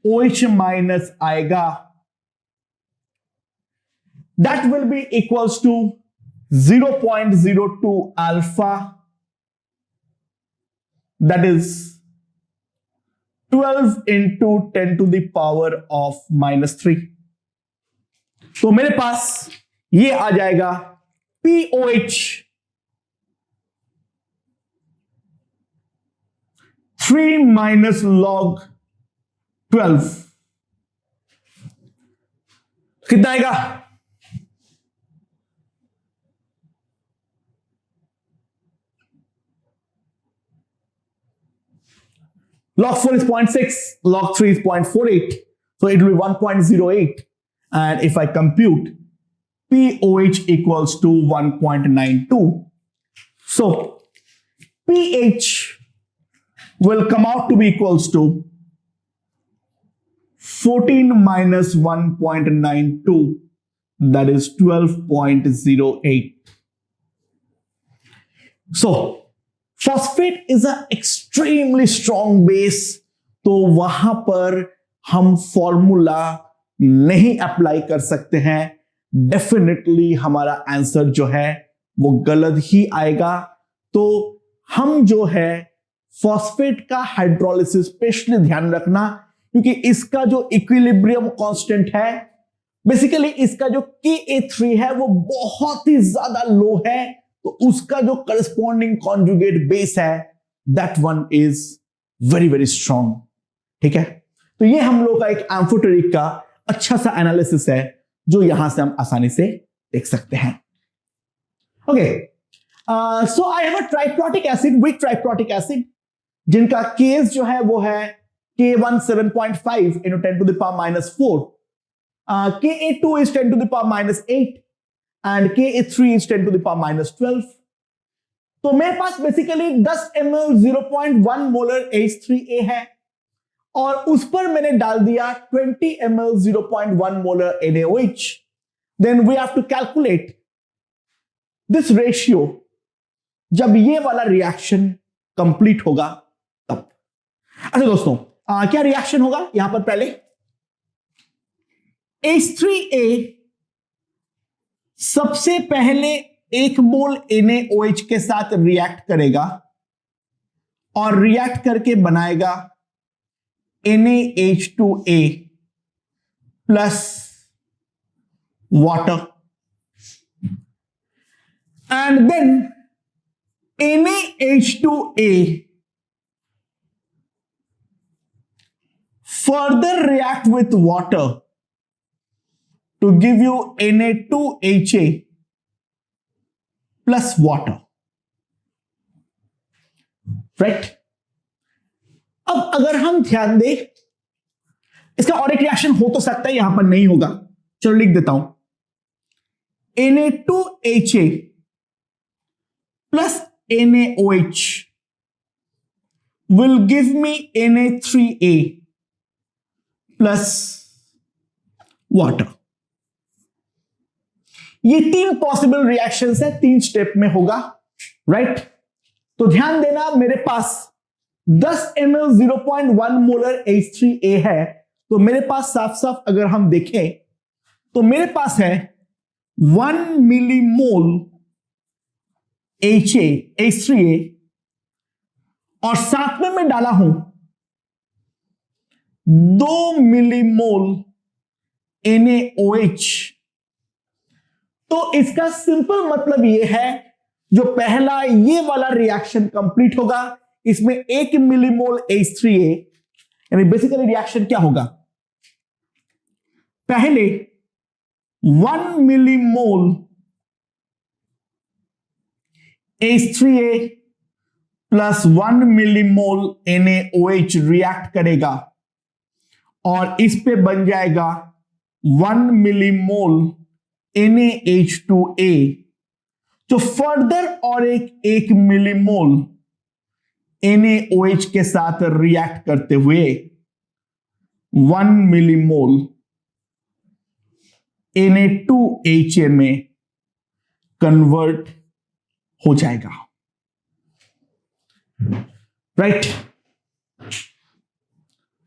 OH माइनस आएगा, that will be equals to 0.02 alpha, that is 12 into 10 to the power of minus 3. तो मेरे पास ये आ जाएगा POH 3 minus log 12 कितना आएगा, log 4 is 0.6, log 3 is 0.48, so it will be 1.08, and if I compute POH equals to 1.92, so pH will come out to be equals to 14 minus 1.92, that is 12.08. So phosphate is a extremely strong base, तो वहां पर हम formula नहीं apply कर सकते हैं. Definitely हमारा answer जो है वो गलत ही आएगा. तो हम जो है फॉस्फेट का हाइड्रोलिसिस स्पेशली ध्यान रखना, क्योंकि इसका जो इक्विलिब्रियम कांस्टेंट है, बेसिकली इसका जो Ka3 है वो बहुत ही ज्यादा लो है, तो उसका जो करस्पॉन्डिंग कॉन्जुगेट बेस है that one is very very strong. ठीक है, तो ये हम लोग का एक एम्फोटेरिक का अच्छा सा एनालिसिस है जो यहां से हम आसानी से देख सकते हैं. Okay, so I have a triprotic acid, weak triprotic acid, जिनका केस जो है वो है K1 7.5 into 10 to the power minus 4, Ka2 is 10 to the power minus 8 and Ka3 is 10 to the power minus 12. तो मेरे पास बेसिकली 10 ml 0.1 मोलर H3A है, और उस पर मैंने डाल दिया 20 ml 0.1 molar NaOH. Then we have to calculate this ratio जब ये वाला रिएक्शन कंप्लीट होगा तब. अच्छा दोस्तों, क्या रिएक्शन होगा यहां पर, पहले H3A सबसे पहले 1 मोल NaOH के साथ रिएक्ट करेगा और रिएक्ट करके बनाएगा NaH2A plus water, and then NaH2A further react with water to give you Na2HA plus water, right? अब अगर हम ध्यान दें, इसका और एक रिएक्शन हो तो सकता है, यहां पर नहीं होगा, चलो लिख देता हूं. Na2HA plus NaOH will give me Na3A plus water. ये 3 पॉसिबल रिएक्शंस है, 3 स्टेप में होगा, राइट? तो ध्यान देना, मेरे पास 10 ml 0.1 मोलर H3A है, तो मेरे पास साफ साफ अगर हम देखें तो मेरे पास है 1 मिलीमोल H3A, और साथ में मैं डाला हूं 2 मिलीमोल NaOH. तो इसका सिंपल मतलब यह है, जो पहला ये वाला रिएक्शन कंप्लीट होगा, इसमें 1 मिलीमोल H3A, यानी बेसिकली रिएक्शन क्या होगा, पहले 1 millimole H3A plus 1 millimole NaOH react करेगा और इस पे बन जाएगा 1 मिलीमोल NaH2A, जो फर्दर और एक मिलीमोल NaOH के साथ रिएक्ट करते हुए 1 मिलीमोल Na2HA में कन्वर्ट हो जाएगा, राइट।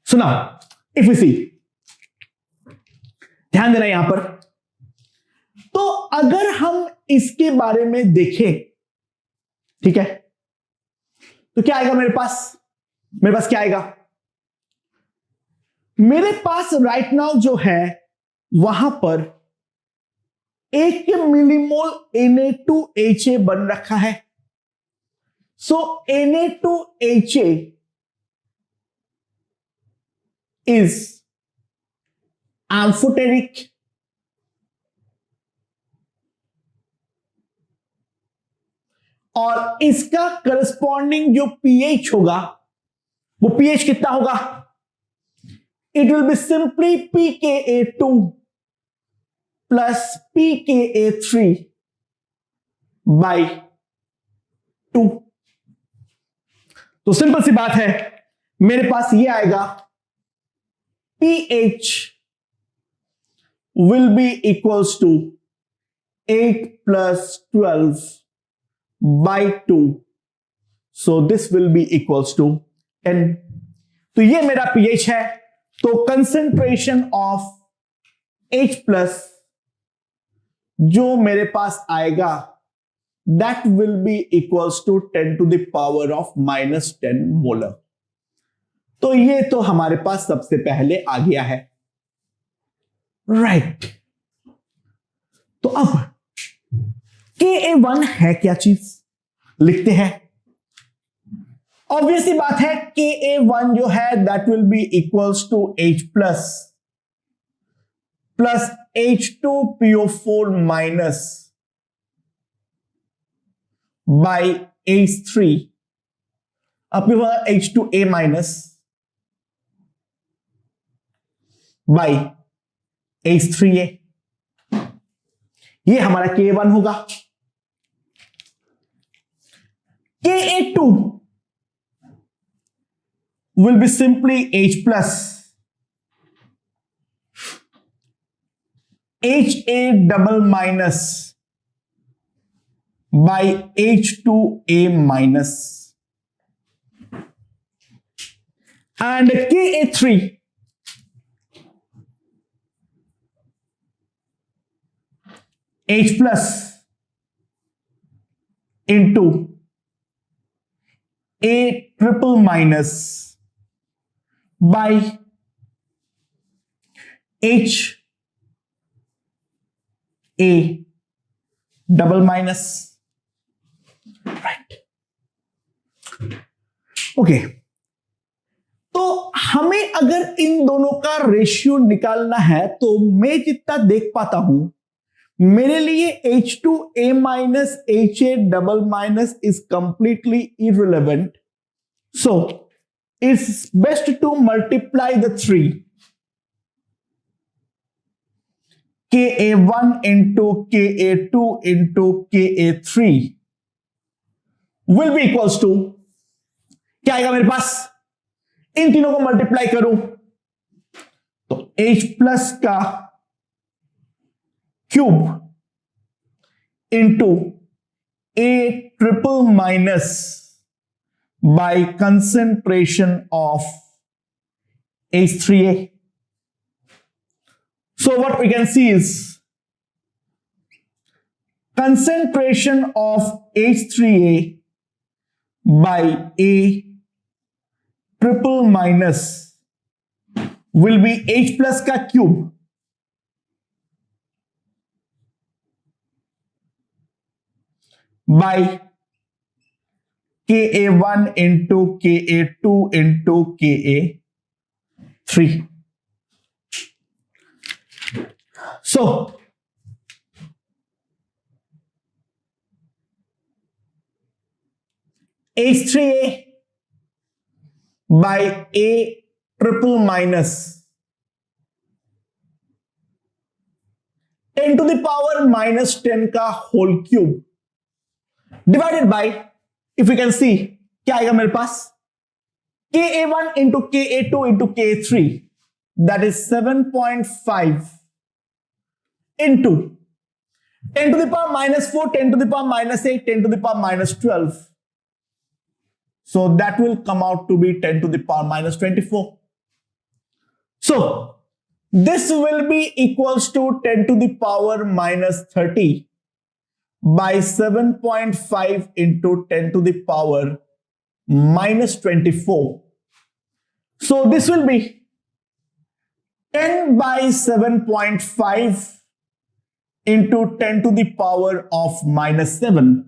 सुना, इफ यू सी, ध्यान देना यहां पर, तो अगर हम इसके बारे में देखें, ठीक है, तो क्या आएगा मेरे पास क्या आएगा, मेरे पास राइट नाउ जो है वहां पर 1 मिलीमोल Na2HA बन रखा है। सो Na2HA इज एम्फोटेरिक, और इसका करस्पॉन्डिंग जो pH होगा वो pH कितना होगा, it will be simply pKa2 plus pKa3 by 2। तो सिंपल सी बात है, मेरे पास ये आएगा pH will be equals to 8 plus 12 by 2, so this will be equals to 10। तो ये मेरा pH है, तो कंसेंट्रेशन ऑफ H प्लस जो मेरे पास आएगा that will be equals to 10 to the power of minus 10 molar. तो ये तो हमारे पास सबसे पहले आ गया है, राइट। तो अब Ka1 है क्या चीज, लिखते हैं। ऑब्वियसली बात है, Ka1 जो है that will be equals to H plus plus H2PO4 minus by H3 अब H2A माइनस बाई H3A, ये हमारा Ka1 होगा। Ka2 will be simply H plus HA double minus by H2A minus, and Ka3 H plus into A triple minus by H A double minus, right. Okay, तो हमें अगर इन दोनों का ratio निकालना है, तो मैं जितना देख पाता हूं, मेरे लिए H2A minus HA double minus is completely irrelevant. So it's best to multiply the 3. Ka1 into Ka2 into Ka3 will be equals to, क्या आएगा मेरे पास, इन तीनों को मल्टीप्लाई करूं तो H प्लस का cube into A triple minus by concentration of H3A. So what we can see is concentration of H3A by A triple minus will be H plus का cube by Ka1 into Ka2 into Ka3. So H3A by A triple minus 10 to the power minus 10 का whole cube divided by, if you can see क्या आएगा मेरे पास, Ka1 into Ka2 into Ka3, that is 7.5 into 10 to the power minus 4, 10 to the power minus 8, 10 to the power minus 12. So that will come out to be 10 to the power minus 24. So this will be equals to 10 to the power minus 30 by 7.5 into 10 to the power minus 24. So this will be 10 by 7.5 into 10 to the power of minus 7.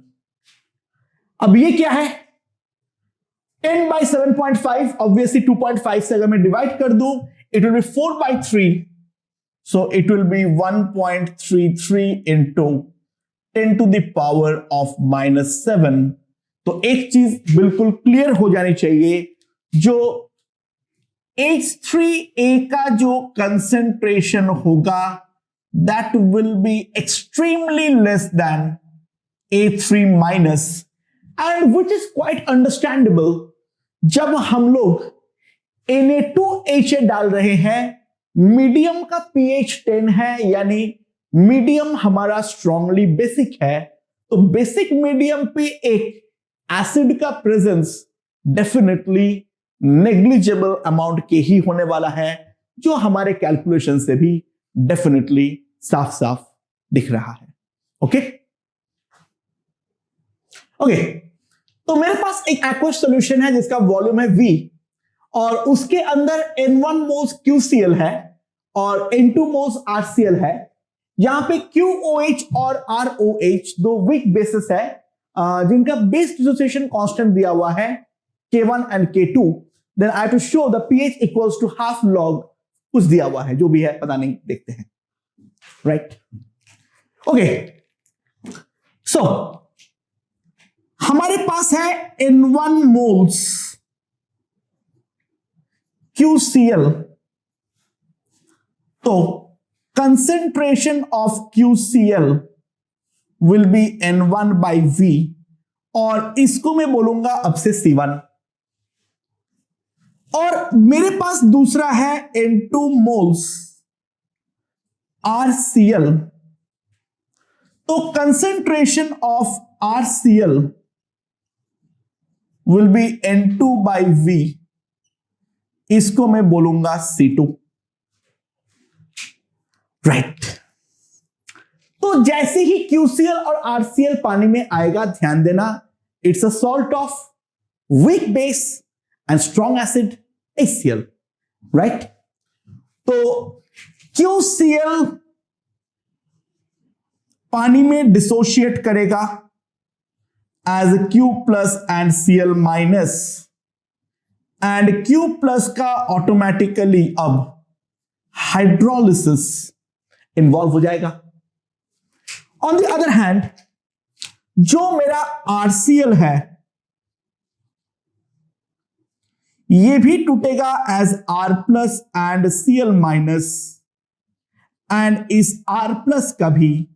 अब ये क्या है, 10 by 7.5, obviously 2.5 से अगर मैं divide कर दूं, it will be 4 by 3. So it will be 1.33 into 10 to the power of minus 7. तो एक चीज बिल्कुल क्लियर हो जानी चाहिए, जो H3A का जो कंसेंट्रेशन होगा that will be extremely less than A3 minus, and which is quite understandable. जब हम लोग Na2HA डाल रहे हैं, मीडियम का pH 10 है, यानी मीडियम हमारा स्ट्रांगली बेसिक है, तो बेसिक मीडियम पे एक एसिड का प्रेजेंस डेफिनेटली नेग्लिजिबल अमाउंट के ही होने वाला है, जो हमारे कैलकुलेशन से भी डेफिनेटली साफ साफ दिख रहा है. ओके ओके, तो मेरे पास एक एक्वस सॉल्यूशन है जिसका वॉल्यूम है V, और उसके अंदर N1 मोल्स QCl है और N2 मोल्स RCl है. यहां पे QOH और ROH दो वीक बेसिस है, जिनका बेस डिसोसिएशन कांस्टेंट दिया हुआ है K1 and K2. Then I have to show the pH equals to half log, कुछ दिया हुआ है, जो भी है पता नहीं, देखते हैं. Right, okay. सो हमारे पास है N1 मोल्स QCl, तो concentration of QCl will be N1 by V, और इसको मैं बोलूंगा अब से C1. और मेरे पास दूसरा है N2 मोल्स RCl, तो concentration of RCl will be N2 by V, इसको मैं बोलूंगा C2. राइट, तो जैसे ही QCl और RCl पानी में आएगा, ध्यान देना, it's a salt of weak base and strong acid HCl. Right, तो QCl पानी में डिसोशिएट करेगा as Q plus and Cl minus, and Q plus का ऑटोमेटिकली अब हाइड्रोलिसिस इन्वॉल्व हो जाएगा. ऑन द अदर हैंड, जो मेरा RCl है ये भी टूटेगा as R plus and Cl minus, and इस R प्लस का भी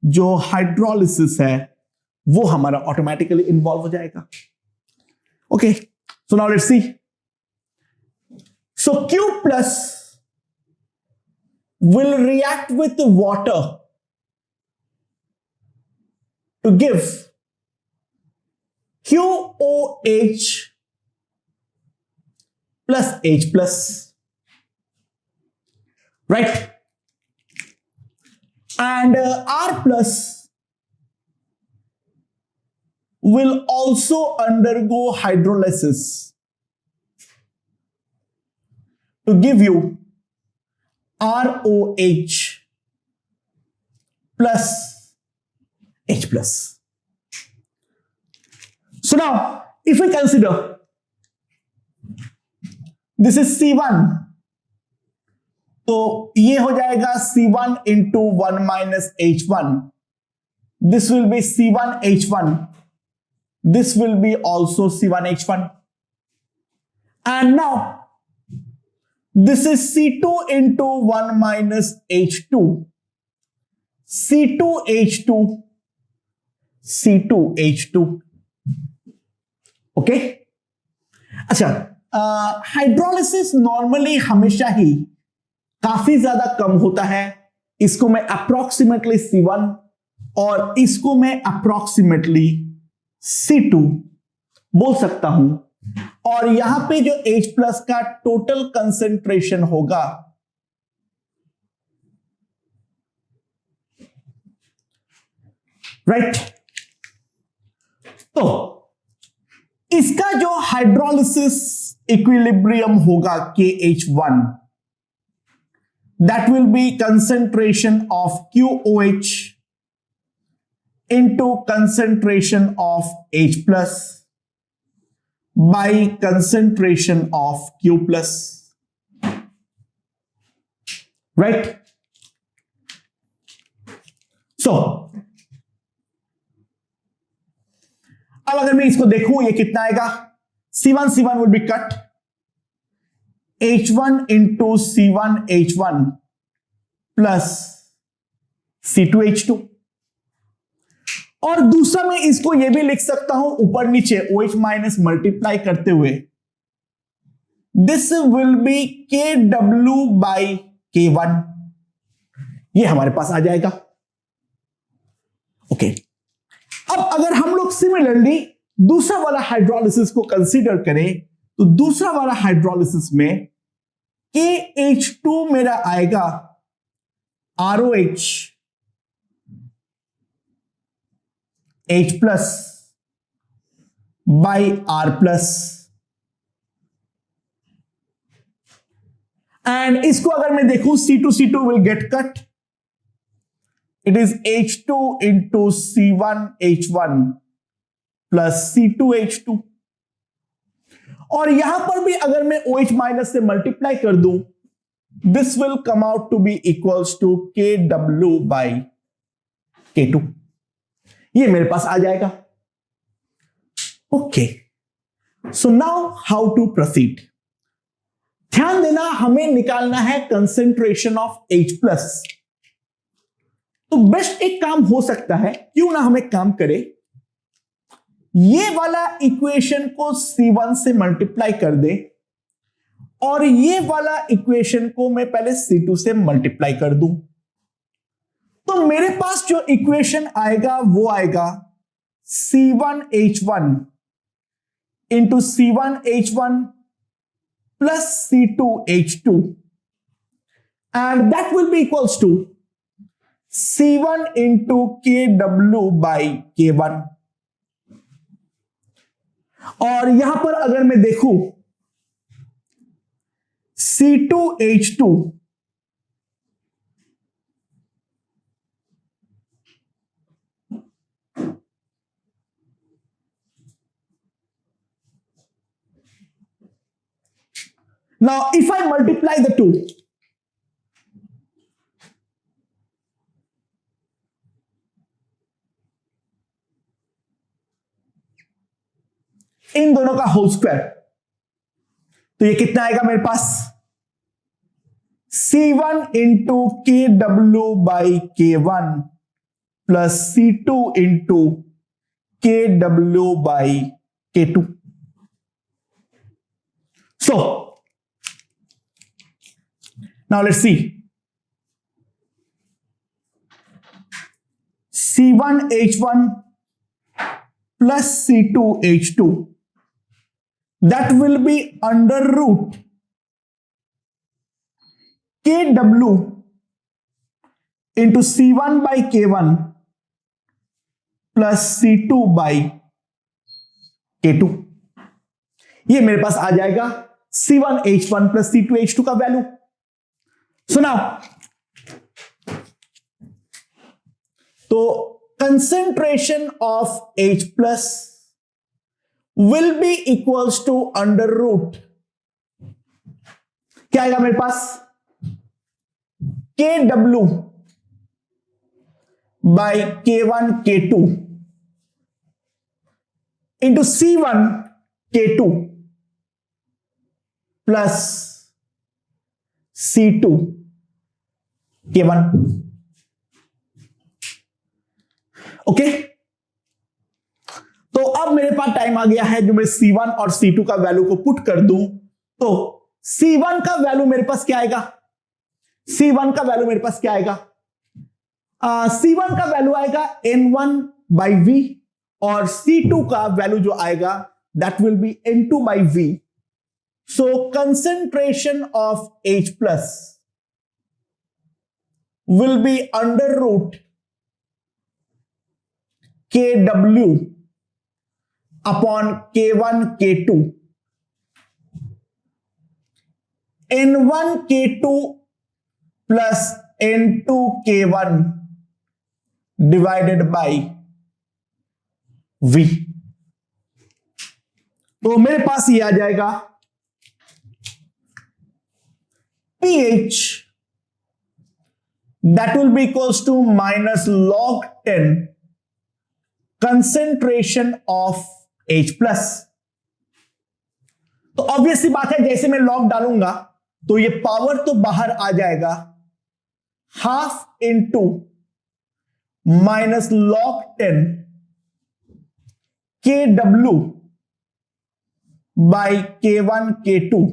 जो हाइड्रोलिसिस है वो हमारा ऑटोमेटिकली इन्वॉल्व हो जाएगा. Okay, so now let's see. So Q plus will react with the water to give QOH plus H plus. Right, and R plus will also undergo hydrolysis to give you ROH plus H plus. So now if we consider this is C1, तो ये हो जाएगा C1 into 1 minus H1. This will be C1H1. This will be also C1H1. And now this is C2 into 1 minus H2. C2H2. C2H2. Okay अच्छा, hydrolysis normally हमेशा ही काफी ज्यादा कम होता है. इसको मैं अप्रोक्सीमेटली C1 और इसको मैं अप्रोक्सीमेटली C2 बोल सकता हूं. और यहां पे जो H प्लस का टोटल कंसेंट्रेशन होगा राइट, तो इसका जो हाइड्रोलिसिस इक्विलिब्रियम होगा KH1, that will be concentration of QOH into concentration of H plus by concentration of Q plus, right? So अब अगर मैं इसको देखूं ये कितना आएगा, C1 will be cut, H1 into C1H1 plus C2H2. और दूसरा मैं इसको ये भी लिख सकता हूं ऊपर नीचे OH माइनस मल्टीप्लाई करते हुए, this will B KW by K1. ये हमारे पास आ जाएगा. ओके अब अगर हम लोग सिमिलरली दूसरा वाला हाइड्रोलिसिस को कंसीडर करें तो दूसरा वाला हाइड्रोलिसिस में KH2 मेरा आएगा ROH H plus by R plus, and इसको अगर मैं देखूं C2 will get cut. It is H2 into C1H1 plus C2H2. और यहां पर भी अगर मैं OH माइनस से मल्टीप्लाई कर दूं, this will come out to be equals to KW by K2. ये मेरे पास आ जाएगा. Okay so now how to proceed. ध्यान देना हमें निकालना है कंसेंट्रेशन ऑफ H प्लस. तो बेस्ट एक काम हो सकता है, क्यों ना हम एक काम करें, ये वाला इक्वेशन को C1 से मल्टीप्लाई कर दे और ये वाला इक्वेशन को मैं पहले C2 से मल्टीप्लाई कर दूं. तो मेरे पास जो इक्वेशन आएगा वो आएगा C1H1 into C1H1 plus C2H2 and that will be equals to C1 into KW by K1. और यहां पर अगर मैं देखूं C2H2 now if I multiply the two, इन दोनों का होल स्क्वायर, तो ये कितना आएगा मेरे पास C1 into KW by K1 plus C2 into KW by K2. So now let's see. C1H1 plus C2H2, that will be under root KW into C1 by K1 plus C2 by K2. ये मेरे पास आ जाएगा C1H1 plus C2H2 का value. So now, तो concentration of H plus will be equals to under root, क्या आएगा मेरे पास, K W by K1 K2 into C1 K2 plus C2 K1। Okay, तो अब मेरे पास टाइम आ गया है जो मैं C1 और C2 का वैल्यू को पुट कर दूं, तो C1 का वैल्यू मेरे पास क्या आएगा, C1 का वैल्यू मेरे पास क्या आएगा, C1 का वैल्यू आएगा N1 बाई V और C2 का वैल्यू जो आएगा that will be N2 by V। So concentration of H plus will be under root KW upon K1 K2 N1 K2 plus N2 K1 divided by V। तो मेरे पास ये आ जाएगा pH that will be equals to minus log 10 concentration of H plus। तो obviously बात है, जैसे मैं log डालूंगा तो ये पावर तो बाहर आ जाएगा, half into minus log 10 KW by K1 K2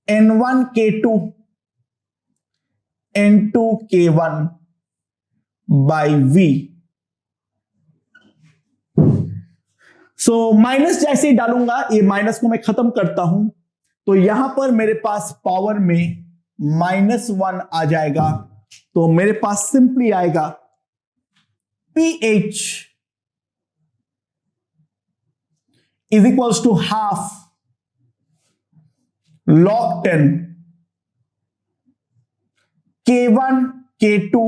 N1 K2 N2 K1 by V। So minus जैसे ही डालूंगा, ये माइनस को मैं खत्म करता हूं, तो यहां पर मेरे पास पावर में -1 आ जाएगा। तो मेरे पास सिंपली आएगा pH is equals to half log 10 K1 K2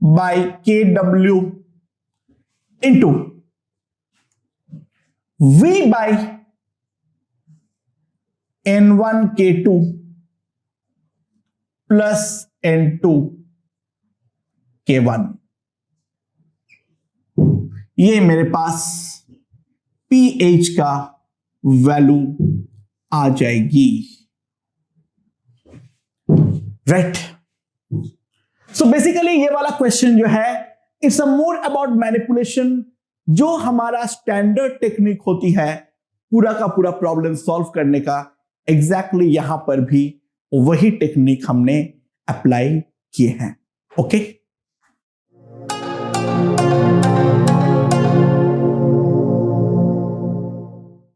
बाई KW into V by N1 K2 plus N2 K1। ये मेरे पास pH का वैल्यू आ जाएगी, राइट। सो बेसिकली ये वाला क्वेश्चन जो है it's a more about manipulation. जो हमारा स्टैंडर्ड टेक्निक होती है पूरा का पूरा प्रॉब्लम सॉल्व करने का, एग्जैक्टली यहां पर भी वही टेक्निक हमने अप्लाई किए हैं। ओके।